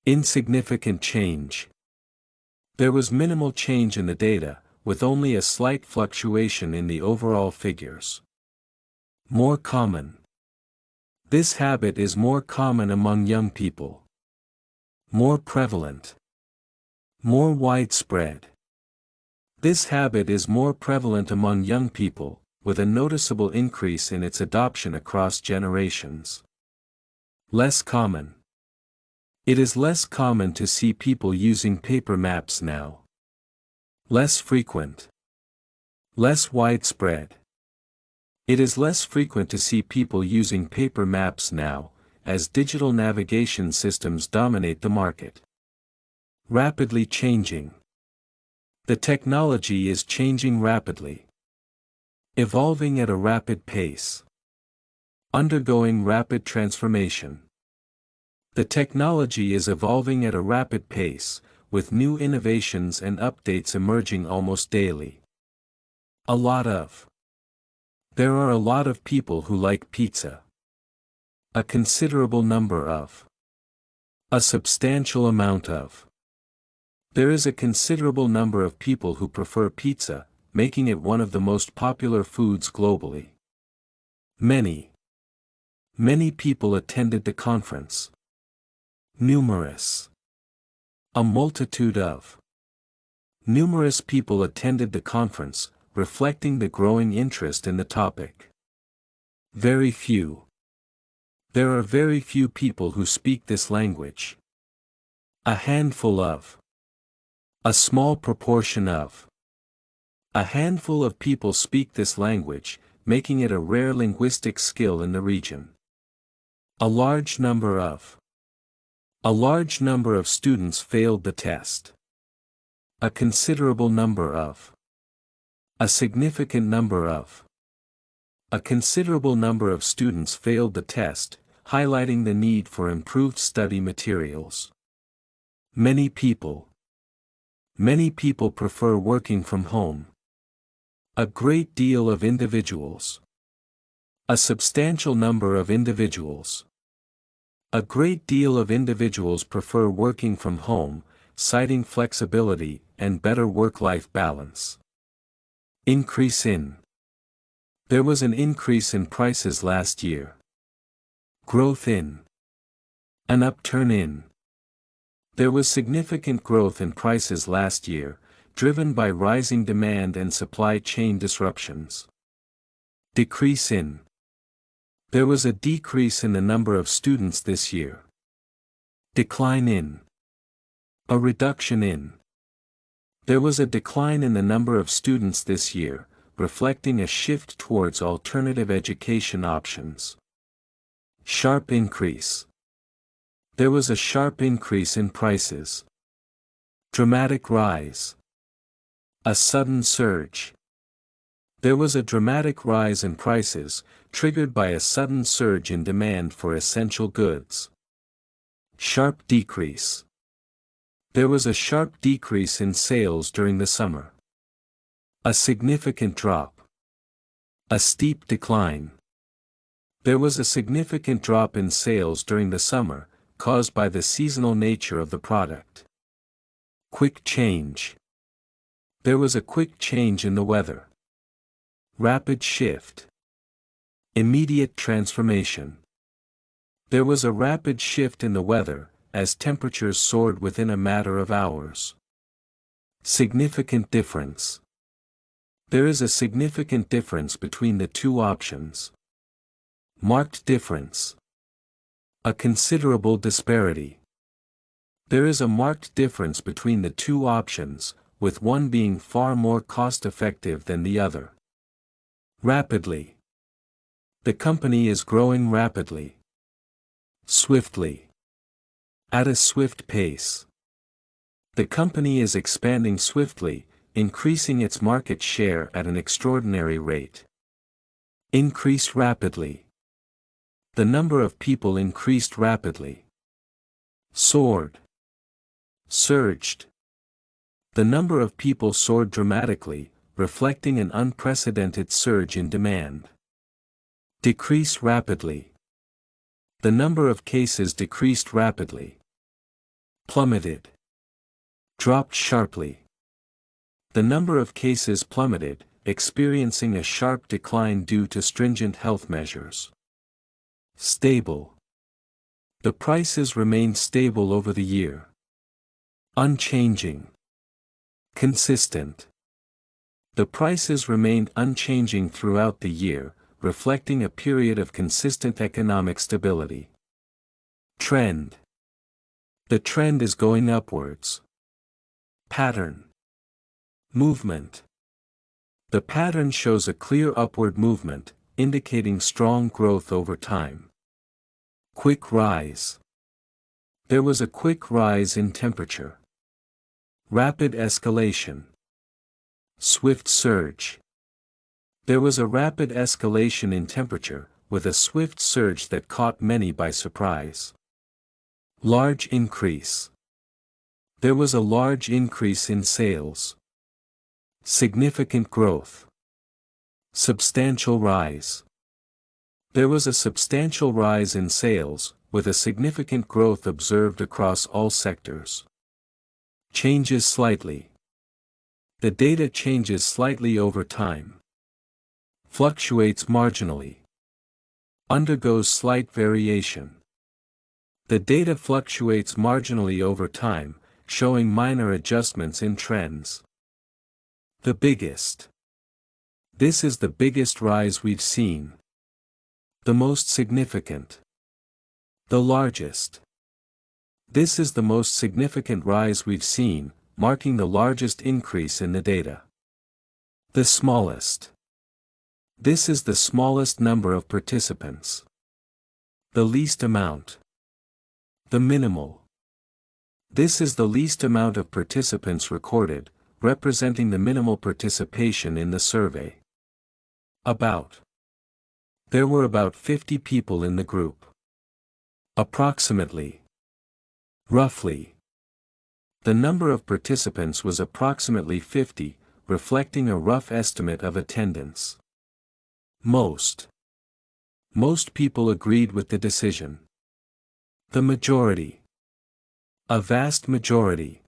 Insignificant change. There was minimal change in the data, with only a slight fluctuation in the overall figures. More common. This habit is more common among young people. More prevalent. More widespread. This habit is more prevalent among young people, with a noticeable increase in its adoption across generations. Less common. It is less common to see people using paper maps now. Less frequent. Less widespread. It is less frequent to see people using paper maps now, as digital navigation systems dominate the market. Rapidly changing. The technology is changing rapidly. Evolving at a rapid pace. Undergoing rapid transformation. The technology is evolving at a rapid pace, with new innovations and updates emerging almost daily. A lot of. There are a lot of people who like pizza. A considerable number of. A substantial amount of. There is a considerable number of people who prefer pizza, making it one of the most popular foods globally. Many. Many people attended the conference. Numerous. A multitude of. Numerous people attended the conference, reflecting the growing interest in the topic. Very few. There are very few people who speak this language. A handful of. A small proportion of. A handful of people speak this language, making it a rare linguistic skill in the region. A large number of. A large number of students failed the test. A considerable number of. A significant number of. A considerable number of students failed the test, highlighting the need for improved study materials. Many people. Many people prefer working from home. A great deal of individuals. A substantial number of individuals. A great deal of individuals prefer working from home, citing flexibility and better work-life balance. Increase in. There was an increase in prices last year. Growth in. An upturn in. There was significant growth in prices last year, driven by rising demand and supply chain disruptions. Decrease in. There was a decrease in the number of students this year. Decline in. A reduction in. There was a decline in the number of students this year, reflecting a shift towards alternative education options. Sharp increase. There was a sharp increase in prices. Dramatic rise. A sudden surge. There was a dramatic rise in prices, triggered by a sudden surge in demand for essential goods. Sharp decrease. There was a sharp decrease in sales during the summer. A significant drop. A steep decline. There was a significant drop in sales during the summer, caused by the seasonal nature of the product. Quick change. There was a quick change in the weather. Rapid shift. Immediate transformation. There was a rapid shift in the weather, as temperatures soared within a matter of hours. Significant difference. There is a significant difference between the two options. Marked difference. A considerable disparity. There is a marked difference between the two options, with one being far more cost-effective than the other. Rapidly. The company is growing rapidly. Swiftly. At a swift pace. The company is expanding swiftly, increasing its market share at an extraordinary rate. Increased rapidly. The number of people increased rapidly. Soared. Surged. The number of people soared dramatically, reflecting an unprecedented surge in demand. Decrease rapidly. The number of cases decreased rapidly. Plummeted. Dropped sharply. The number of cases plummeted, experiencing a sharp decline due to stringent health measures. Stable. The prices remained stable over the year. Unchanging. Consistent. The prices remained unchanging throughout the year, reflecting a period of consistent economic stability. Trend. The trend is going upwards. Pattern. Movement. The pattern shows a clear upward movement, indicating strong growth over time. Quick rise. There was a quick rise in temperature. Rapid escalation. Swift surge. There was a rapid escalation in temperature, with a swift surge that caught many by surprise. Large increase. There was a large increase in sales. Significant growth. Substantial rise. There was a substantial rise in sales, with a significant growth observed across all sectors. Changes slightly. The data changes slightly over time. Fluctuates marginally. Undergoes slight variation. The data fluctuates marginally over time, showing minor adjustments in trends. The biggest. This is the biggest rise we've seen. The most significant. The largest. This is the most significant rise we've seen, marking the largest increase in the data. The smallest. This is the smallest number of participants. The least amount. The minimal. This is the least amount of participants recorded, representing the minimal participation in the survey. About. There were about 50 people in the group. Approximately. Roughly. The number of participants was approximately 50, reflecting a rough estimate of attendance. Most. Most people agreed with the decision. The majority. A vast majority.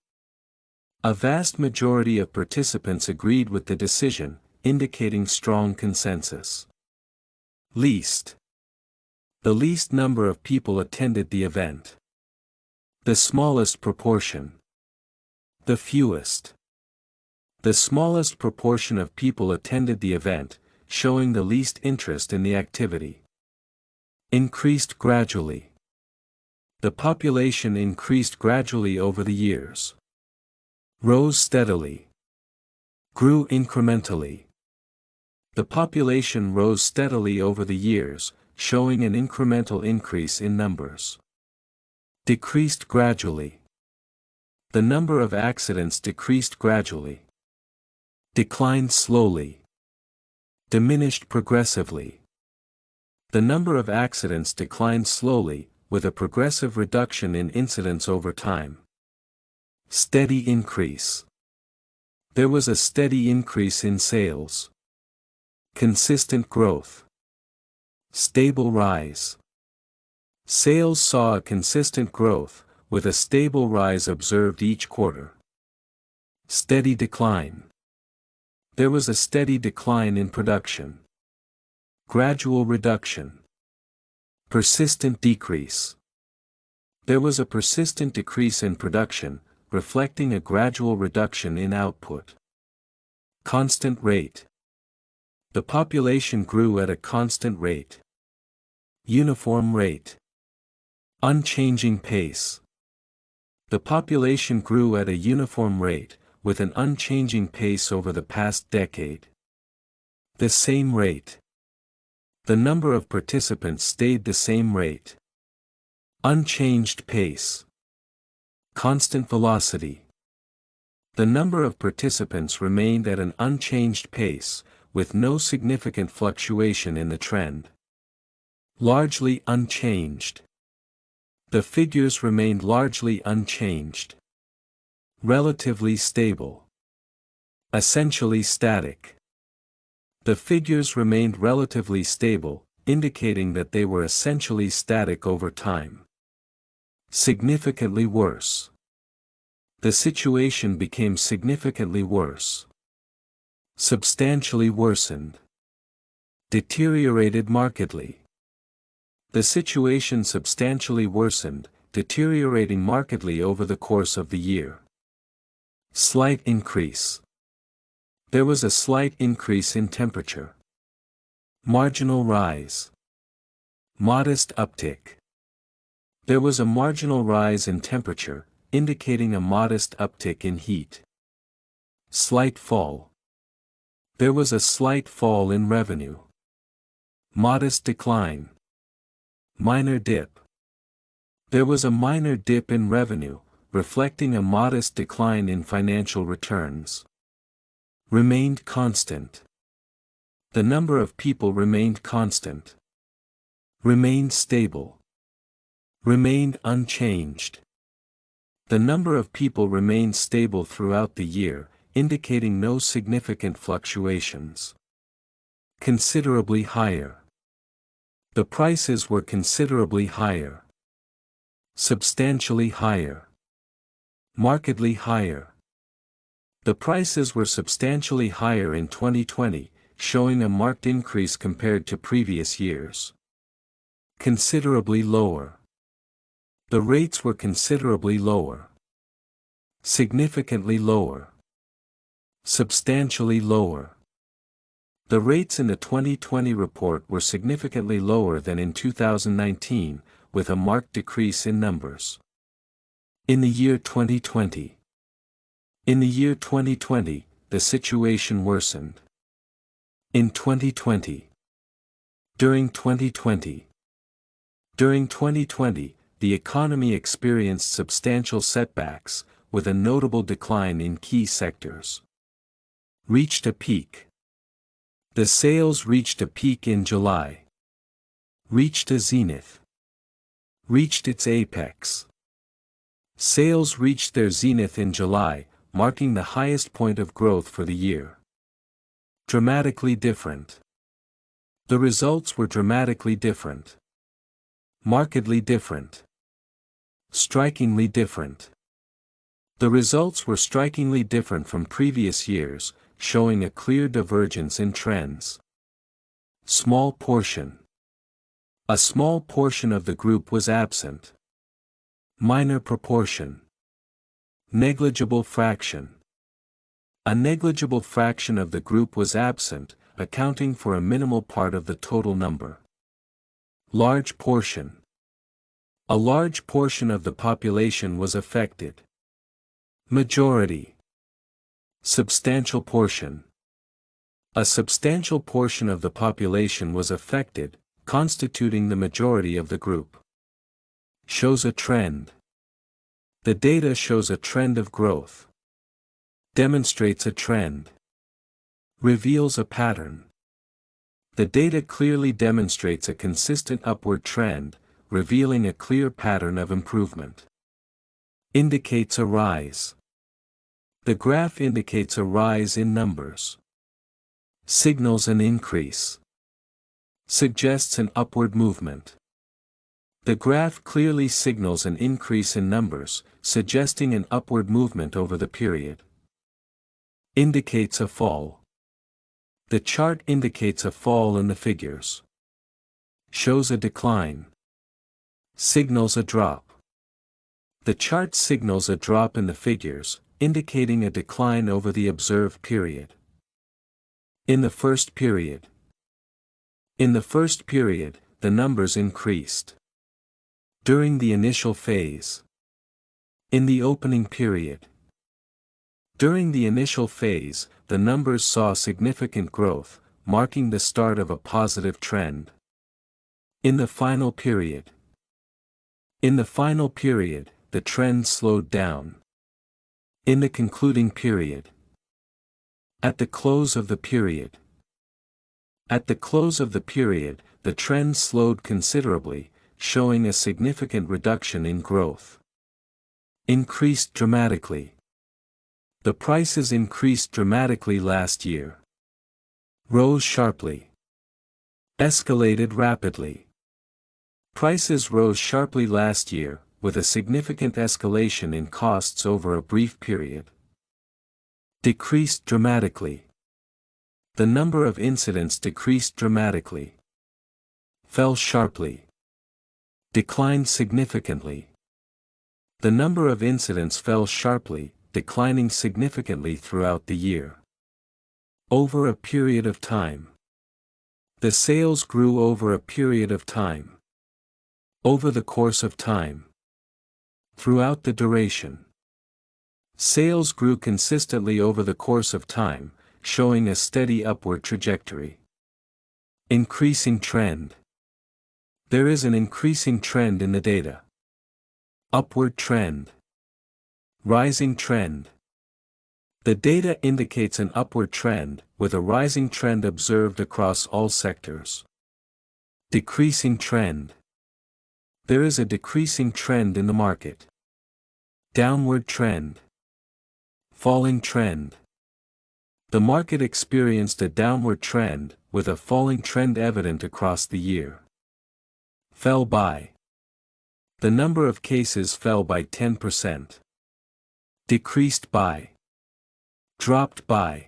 A vast majority of participants agreed with the decision, indicating strong consensus. Least. The least number of people attended the event. The smallest proportion. The fewest. The smallest proportion of people attended the event, showing the least interest in the activity. Increased gradually. The population increased gradually over the years. Rose steadily. Grew incrementally. The population rose steadily over the years, showing an incremental increase in numbers. Decreased gradually. The number of accidents decreased gradually. Declined slowly. Diminished progressively. The number of accidents declined slowly, with a progressive reduction in incidents over time. Steady increase. There was a steady increase in sales. Consistent growth. Stable rise. Sales saw a consistent growth, with a stable rise observed each quarter. Steady decline. There was a steady decline in production. Gradual reduction. Persistent decrease. There was a persistent decrease in production, reflecting a gradual reduction in output. Constant rate. The population grew at a constant rate. Uniform rate. Unchanging pace. The population grew at a uniform rate, with an unchanging pace over the past decade. The same rate. The number of participants stayed the same rate. Unchanged pace. Constant velocity. The number of participants remained at an unchanged pace, with no significant fluctuation in the trend. Largely unchanged. The figures remained largely unchanged. Relatively stable. Essentially static. The figures remained relatively stable, indicating that they were essentially static over time. Significantly worse. The situation became significantly worse. Substantially worsened. Deteriorated markedly. The situation substantially worsened, deteriorating markedly over the course of the year. Slight increase. There was a slight increase in temperature. Marginal rise. Modest uptick. There was a marginal rise in temperature, indicating a modest uptick in heat. Slight fall. There was a slight fall in revenue. Modest decline. Minor dip. There was a minor dip in revenue, reflecting a modest decline in financial returns. Remained constant. The number of people remained constant. Remained stable. Remained unchanged. The number of people remained stable throughout the year, indicating no significant fluctuations. Considerably higher. The prices were considerably higher. Substantially higher. Markedly higher. The prices were substantially higher in 2020, showing a marked increase compared to previous years. Considerably lower. The rates were considerably lower. Significantly lower. Substantially lower. The rates in the 2020 report were significantly lower than in 2019, with a marked decrease in numbers. In the year 2020. In the year 2020, the situation worsened. In 2020. During 2020. During 2020, the economy experienced substantial setbacks, with a notable decline in key sectors. Reached a peak. The sales reached a peak in July. Reached a zenith. Reached its apex. Sales reached their zenith in July, marking the highest point of growth for the year. Dramatically different. The results were dramatically different. Markedly different. Strikingly different. The results were strikingly different from previous years, showing a clear divergence in trends. Small portion. A small portion of the group was absent. Minor proportion. Negligible fraction. A negligible fraction of the group was absent, accounting for a minimal part of the total number. Large portion. A large portion of the population was affected. Majority. Substantial portion. A substantial portion of the population was affected, constituting the majority of the group. Shows a trend. The data shows a trend of growth. Demonstrates a trend. Reveals a pattern. The data clearly demonstrates a consistent upward trend, revealing a clear pattern of improvement. Indicates a rise. The graph indicates a rise in numbers. Signals an increase. Suggests an upward movement. The graph clearly signals an increase in numbers, suggesting an upward movement over the period. Indicates a fall. The chart indicates a fall in the figures. Shows a decline. Signals a drop. The chart signals a drop in the figures, indicating a decline over the observed period. In the first period. In the first period, the numbers increased. During the initial phase. In the opening period. During the initial phase, the numbers saw significant growth, marking the start of a positive trend. In the final period. In the final period, the trend slowed down. In the concluding period. At the close of the period. At the close of the period, the trend slowed considerably, showing a significant reduction in growth. Increased dramatically. The prices increased dramatically last year. Rose sharply. Escalated rapidly. Prices rose sharply last year, with a significant escalation in costs over a brief period. Decreased dramatically. The number of incidents decreased dramatically. Fell sharply. Declined significantly. The number of incidents fell sharply, declining significantly throughout the year. Over a period of time. The sales grew over a period of time. Over the course of time. Throughout the duration. Sales grew consistently over the course of time, showing a steady upward trajectory. Increasing trend. There is an increasing trend in the data. Upward trend. Rising trend. The data indicates an upward trend, with a rising trend observed across all sectors. Decreasing trend. There is a decreasing trend in the market. Downward trend. Falling trend. The market experienced a downward trend, with a falling trend evident across the year. Fell by. The number of cases fell by 10%. Decreased by. Dropped by.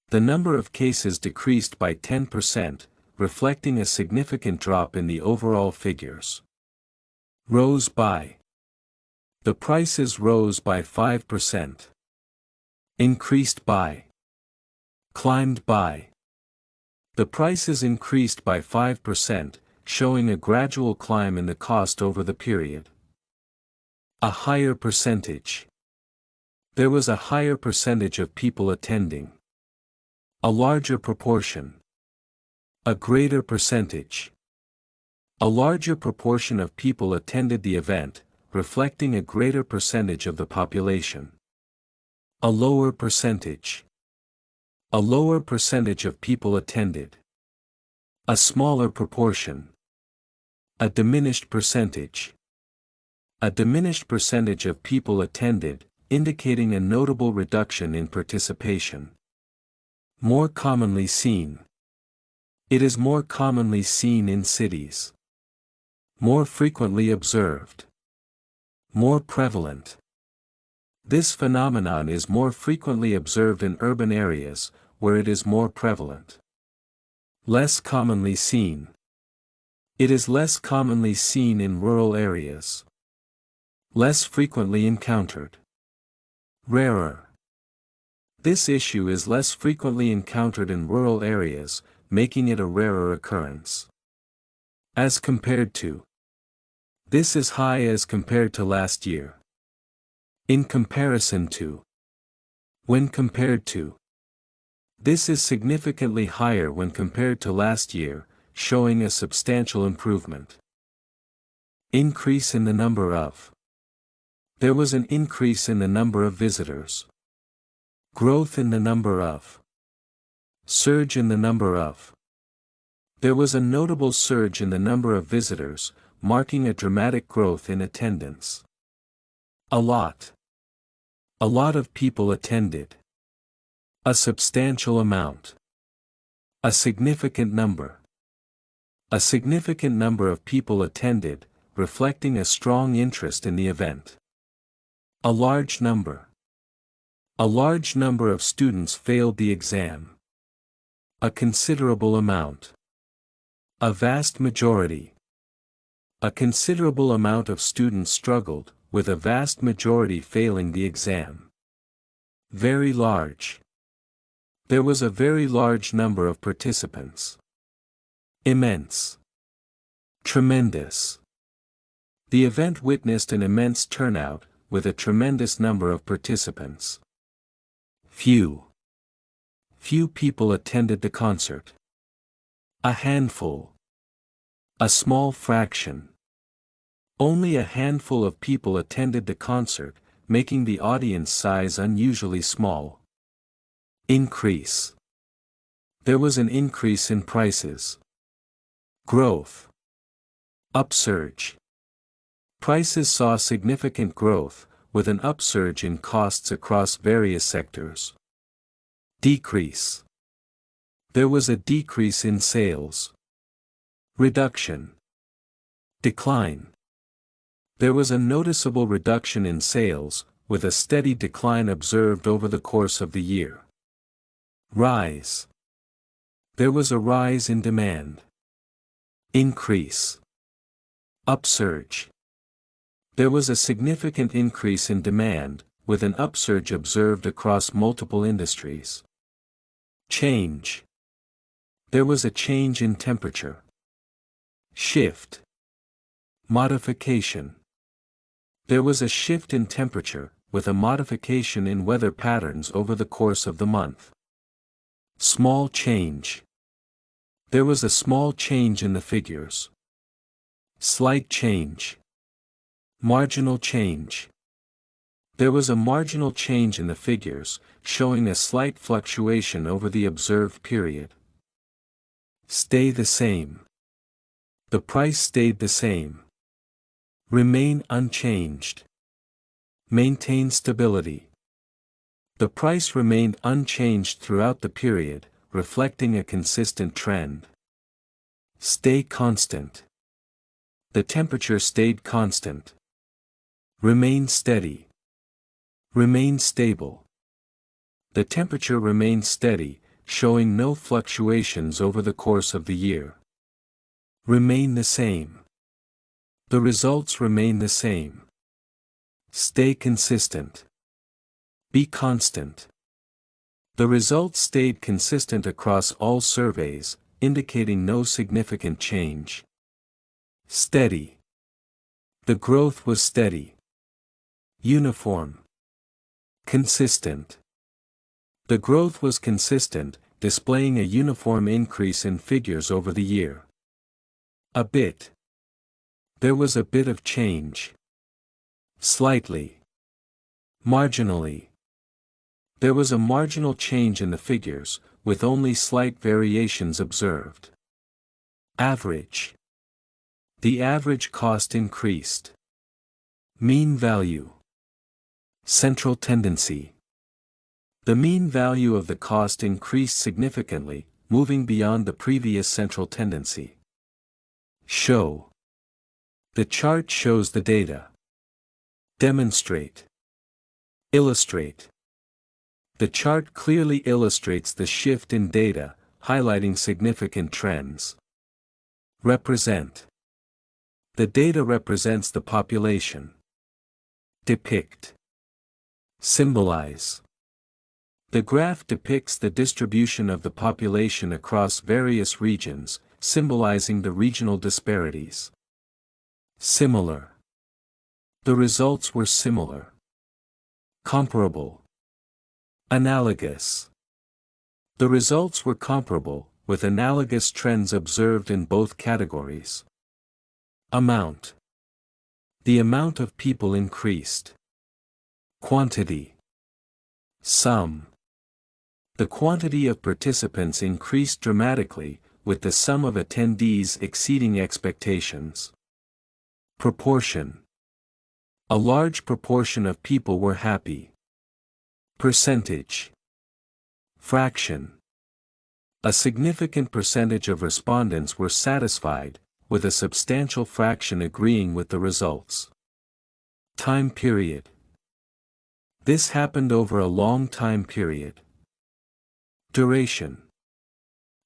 The number of cases decreased by 10%, reflecting a significant drop in the overall figures. Rose by. The prices rose by 5%. Increased by. Climbed by. The prices increased by 5%, showing a gradual climb in the cost over the period. A higher percentage. There was a higher percentage of people attending. A larger proportion. A greater percentage. A larger proportion of people attended the event, reflecting a greater percentage of the population. A lower percentage. A lower percentage of people attended. A smaller proportion. A diminished percentage. A diminished percentage of people attended, indicating a notable reduction in participation. More commonly seen. It is more commonly seen in cities. More frequently observed. More prevalent. This phenomenon is more frequently observed in urban areas, where it is more prevalent. Less commonly seen. It is less commonly seen in rural areas. Less frequently encountered. Rarer. This issue is less frequently encountered in rural areas, making it a rarer occurrence. As compared to. This is high as compared to last year. In comparison to. When compared to. This is significantly higher when compared to last year, showing a substantial improvement. Increase in the number of. There was an increase in the number of visitors. Growth in the number of. Surge in the number of. There was a notable surge in the number of visitors, marking a dramatic growth in attendance. A lot. A lot of people attended. A substantial amount. A significant number. A significant number of people attended, reflecting a strong interest in the event. A large number. A large number of students failed the exam. A considerable amount. A vast majority. A considerable amount of students struggled, with a vast majority failing the exam. Very large. There was a very large number of participants. Immense. Tremendous. The event witnessed an immense turnout, with a tremendous number of participants. Few people attended the concert. A handful. A small fraction. Only a handful of people attended the concert, making the audience size unusually small. Increase. There was an increase in prices. Growth. Upsurge. Prices saw significant growth, with an upsurge in costs across various sectors. Decrease. There was a decrease in sales. Reduction. Decline. There was a noticeable reduction in sales, with a steady decline observed over the course of the year. Rise. There was a rise in demand. Increase. Upsurge. There was a significant increase in demand, with an upsurge observed across multiple industries. Change. There was a change in temperature. Shift. Modification. There was a shift in temperature, with a modification in weather patterns over the course of the month. Small change. There was a small change in the figures. Slight change. Marginal change. There was a marginal change in the figures, showing a slight fluctuation over the observed period. Stay the same. The price stayed the same. Remain unchanged. Maintain stability. The price remained unchanged throughout the period, reflecting a consistent trend. Stay constant. The temperature stayed constant. Remain steady. Remain stable. The temperature remained steady, showing no fluctuations over the course of the year. Remain the same. The results remain the same. Stay consistent. Be constant. The results stayed consistent across all surveys, indicating no significant change. Steady. The growth was steady. Uniform. Consistent. The growth was consistent, displaying a uniform increase in figures over the year. A bit. There was a bit of change. Slightly. Marginally. There was a marginal change in the figures, with only slight variations observed. Average. The average cost increased. Mean value. Central tendency. The mean value of the cost increased significantly, moving beyond the previous central tendency. Show. The chart shows the data. Demonstrate. Illustrate. The chart clearly illustrates the shift in data, highlighting significant trends. Represent. The data represents the population. Depict. Symbolize. The graph depicts the distribution of the population across various regions, symbolizing the regional disparities. Similar. The results were similar. Comparable. Analogous. The results were comparable, with analogous trends observed in both categories. Amount. The amount of people increased. Quantity. Sum. The quantity of participants increased dramatically, with the sum of attendees exceeding expectations. Proportion. A large proportion of people were happy. Percentage. Fraction. A significant percentage of respondents were satisfied, with a substantial fraction agreeing with the results. Time period. This happened over a long time period. Duration.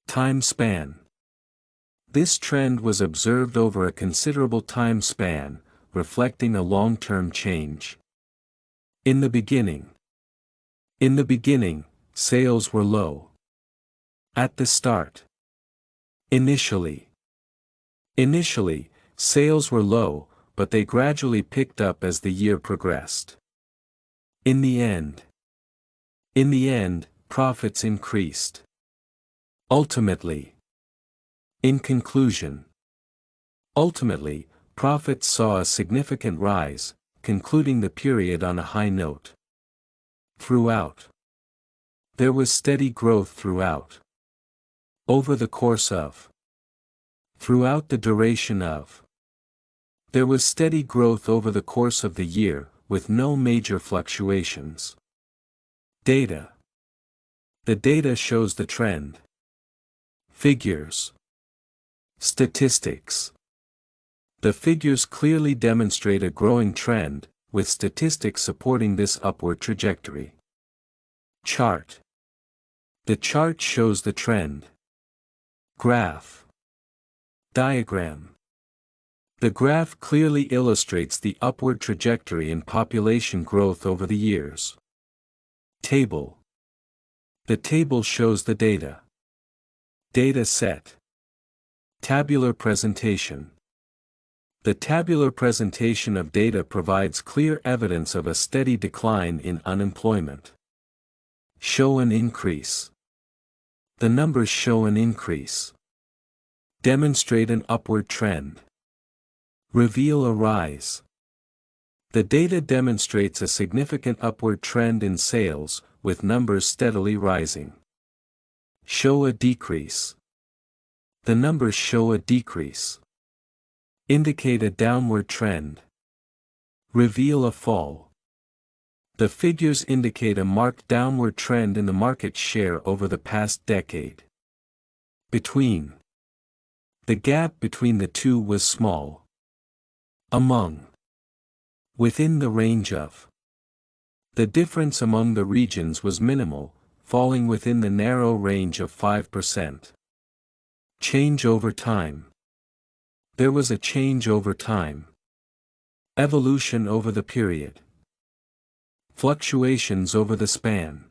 Time span. This trend was observed over a considerable time span, reflecting a long-term change. In the beginning. In the beginning, sales were low. At the start. Initially. Initially, sales were low, but they gradually picked up as the year progressed. In the end, profits increased. Ultimately, profits saw a significant rise, concluding the period on a high note. There was steady growth throughout the duration of. There was steady growth over the course of the year, with no major fluctuations. Data. The data shows the trend. Figures. Statistics. The figures clearly demonstrate a growing trend, with statistics supporting this upward trajectory. Chart. The chart shows the trend. Graph. Diagram. The graph clearly illustrates the upward trajectory in population growth over the years. Table. The table shows the data. Data set. Tabular presentation. The tabular presentation of data provides clear evidence of a steady decline in unemployment. Show an increase. The numbers show an increase. Demonstrate an upward trend. Reveal a rise. The data demonstrates a significant upward trend in sales, with numbers steadily rising. Show a decrease. The numbers show a decrease. Indicate a downward trend. Reveal a fall. The figures indicate a marked downward trend in the market share over the past decade. Between. The gap between the two was small. Among. Within the range of. The difference among the regions was minimal, falling within the narrow range of 5%. Change over time. There was a change over time. Evolution over the period. Fluctuations over the span.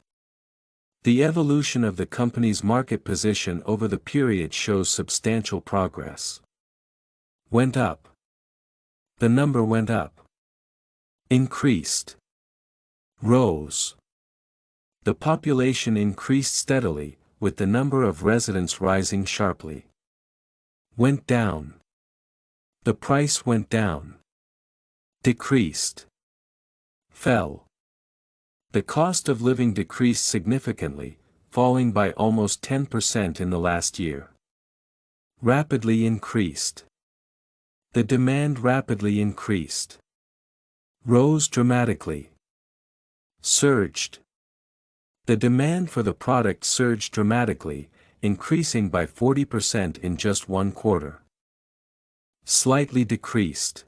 The evolution of the company's market position over the period shows substantial progress. Went up. The number went up. Increased. Rose. The population increased steadily, with the number of residents rising sharply. Went down. The price went down. Decreased. Fell. The cost of living decreased significantly, falling by almost 10% in the last year. Rapidly increased. The demand rapidly increased. Rose dramatically. Surged. The demand for the product surged dramatically, increasing by 40% in just one quarter. Slightly decreased.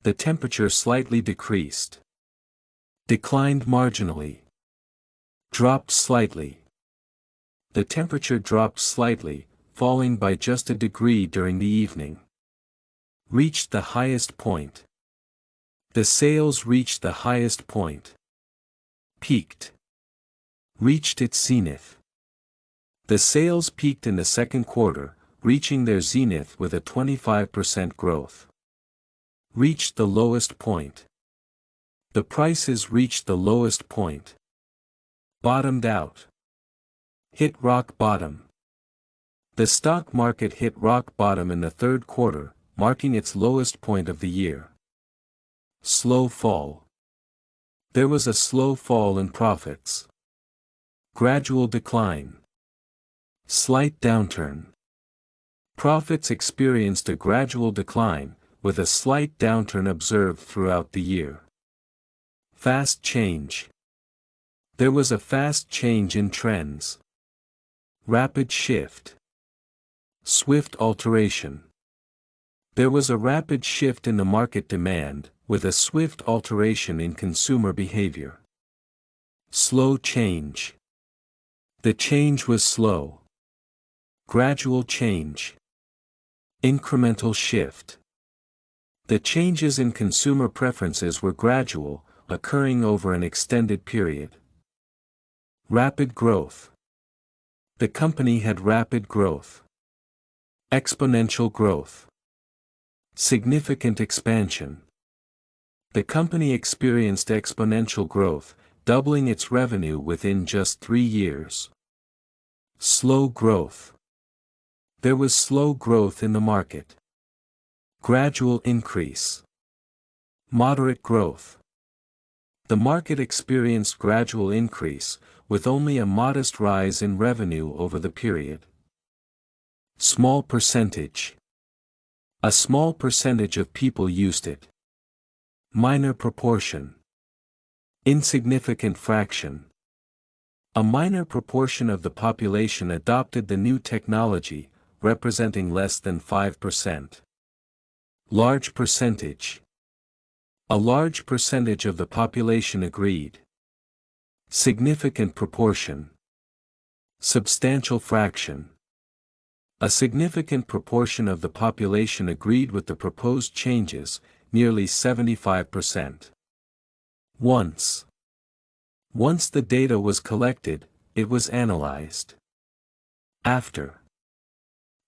The temperature slightly decreased. Declined marginally. Dropped slightly. The temperature dropped slightly, falling by just a degree during the evening. Reached the highest point. The sales reached the highest point. Peaked. Reached its zenith. The sales peaked in the second quarter, reaching their zenith with a 25% growth. Reached the lowest point. The prices reached the lowest point. Bottomed out. Hit rock bottom. The stock market hit rock bottom in the third quarter, marking its lowest point of the year. Slow fall. There was a slow fall in profits. Gradual decline. Slight downturn. Profits experienced a gradual decline, with a slight downturn observed throughout the year. Fast change. There was a fast change in trends. Rapid shift. Swift alteration. There was a rapid shift in the market demand, with a swift alteration in consumer behavior. Slow change. The change was slow. Gradual change. Incremental shift. The changes in consumer preferences were gradual, occurring over an extended period. Rapid growth. The company had rapid growth. Exponential growth. Significant expansion. The company experienced exponential growth, doubling its revenue within just 3 years. Slow growth. There was slow growth in the market. Gradual increase. Moderate growth. The market experienced gradual increase, with only a modest rise in revenue over the period. Small percentage. A small percentage of people used it. Minor proportion. Insignificant fraction. A minor proportion of the population adopted the new technology, representing less than 5%. Large percentage. A large percentage of the population agreed. Significant proportion. Substantial fraction. A significant proportion of the population agreed with the proposed changes, nearly 75%. Once the data was collected, it was analyzed. After.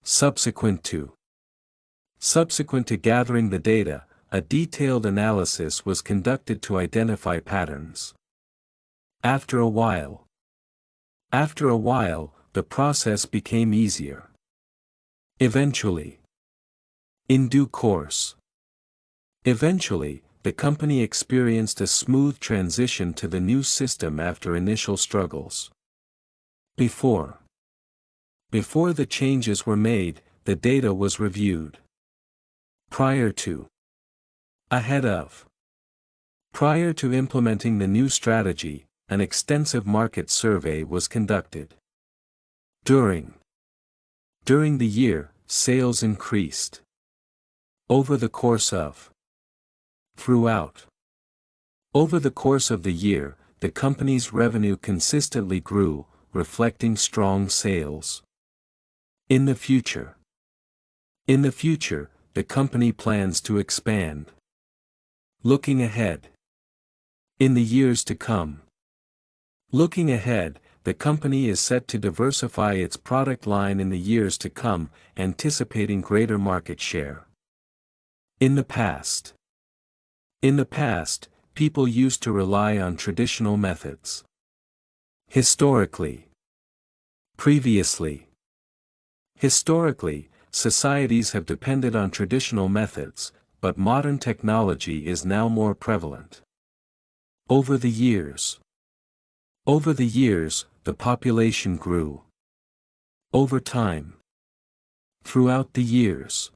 Subsequent to gathering the data, a detailed analysis was conducted to identify patterns. After a while, the process became easier. Eventually. In due course. Eventually, the company experienced a smooth transition to the new system after initial struggles. Before the changes were made, the data was reviewed. Prior to. Ahead of. Prior to implementing the new strategy, an extensive market survey was conducted. During the year, sales increased. Over the course of. Throughout. Over the course of the year, the company's revenue consistently grew, reflecting strong sales. In the future. In the future, the company plans to expand. Looking ahead. In the years to come. Looking ahead, the company is set to diversify its product line in the years to come, anticipating greater market share. In the past. In the past, people used to rely on traditional methods. Historically. Previously. Historically, societies have depended on traditional methods, but modern technology is now more prevalent. Over the years. Over the years, the population grew. Over time. Throughout the years.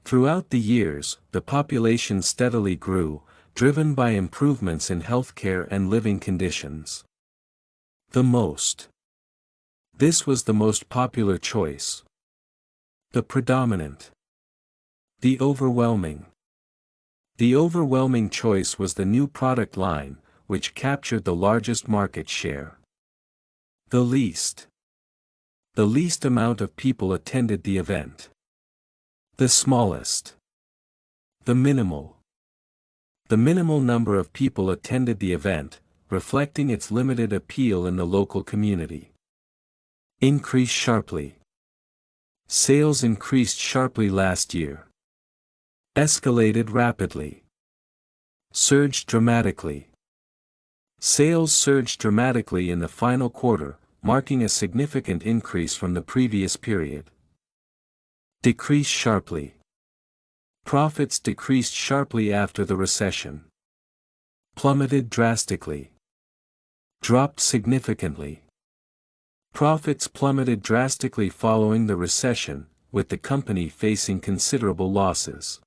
Throughout the years, the population steadily grew, driven by improvements in healthcare and living conditions. The most. This was the most popular choice. The predominant. The overwhelming. The overwhelming choice was the new product line, which captured the largest market share. The least. The least amount of people attended the event. The smallest. The minimal. The minimal number of people attended the event, reflecting its limited appeal in the local community. Increase sharply. Sales increased sharply last year. Escalated rapidly. Surged dramatically. Sales surged dramatically in the final quarter, marking a significant increase from the previous period. Decrease sharply. Profits decreased sharply after the recession. Plummeted drastically. Dropped significantly. Profits plummeted drastically following the recession, with the company facing considerable losses.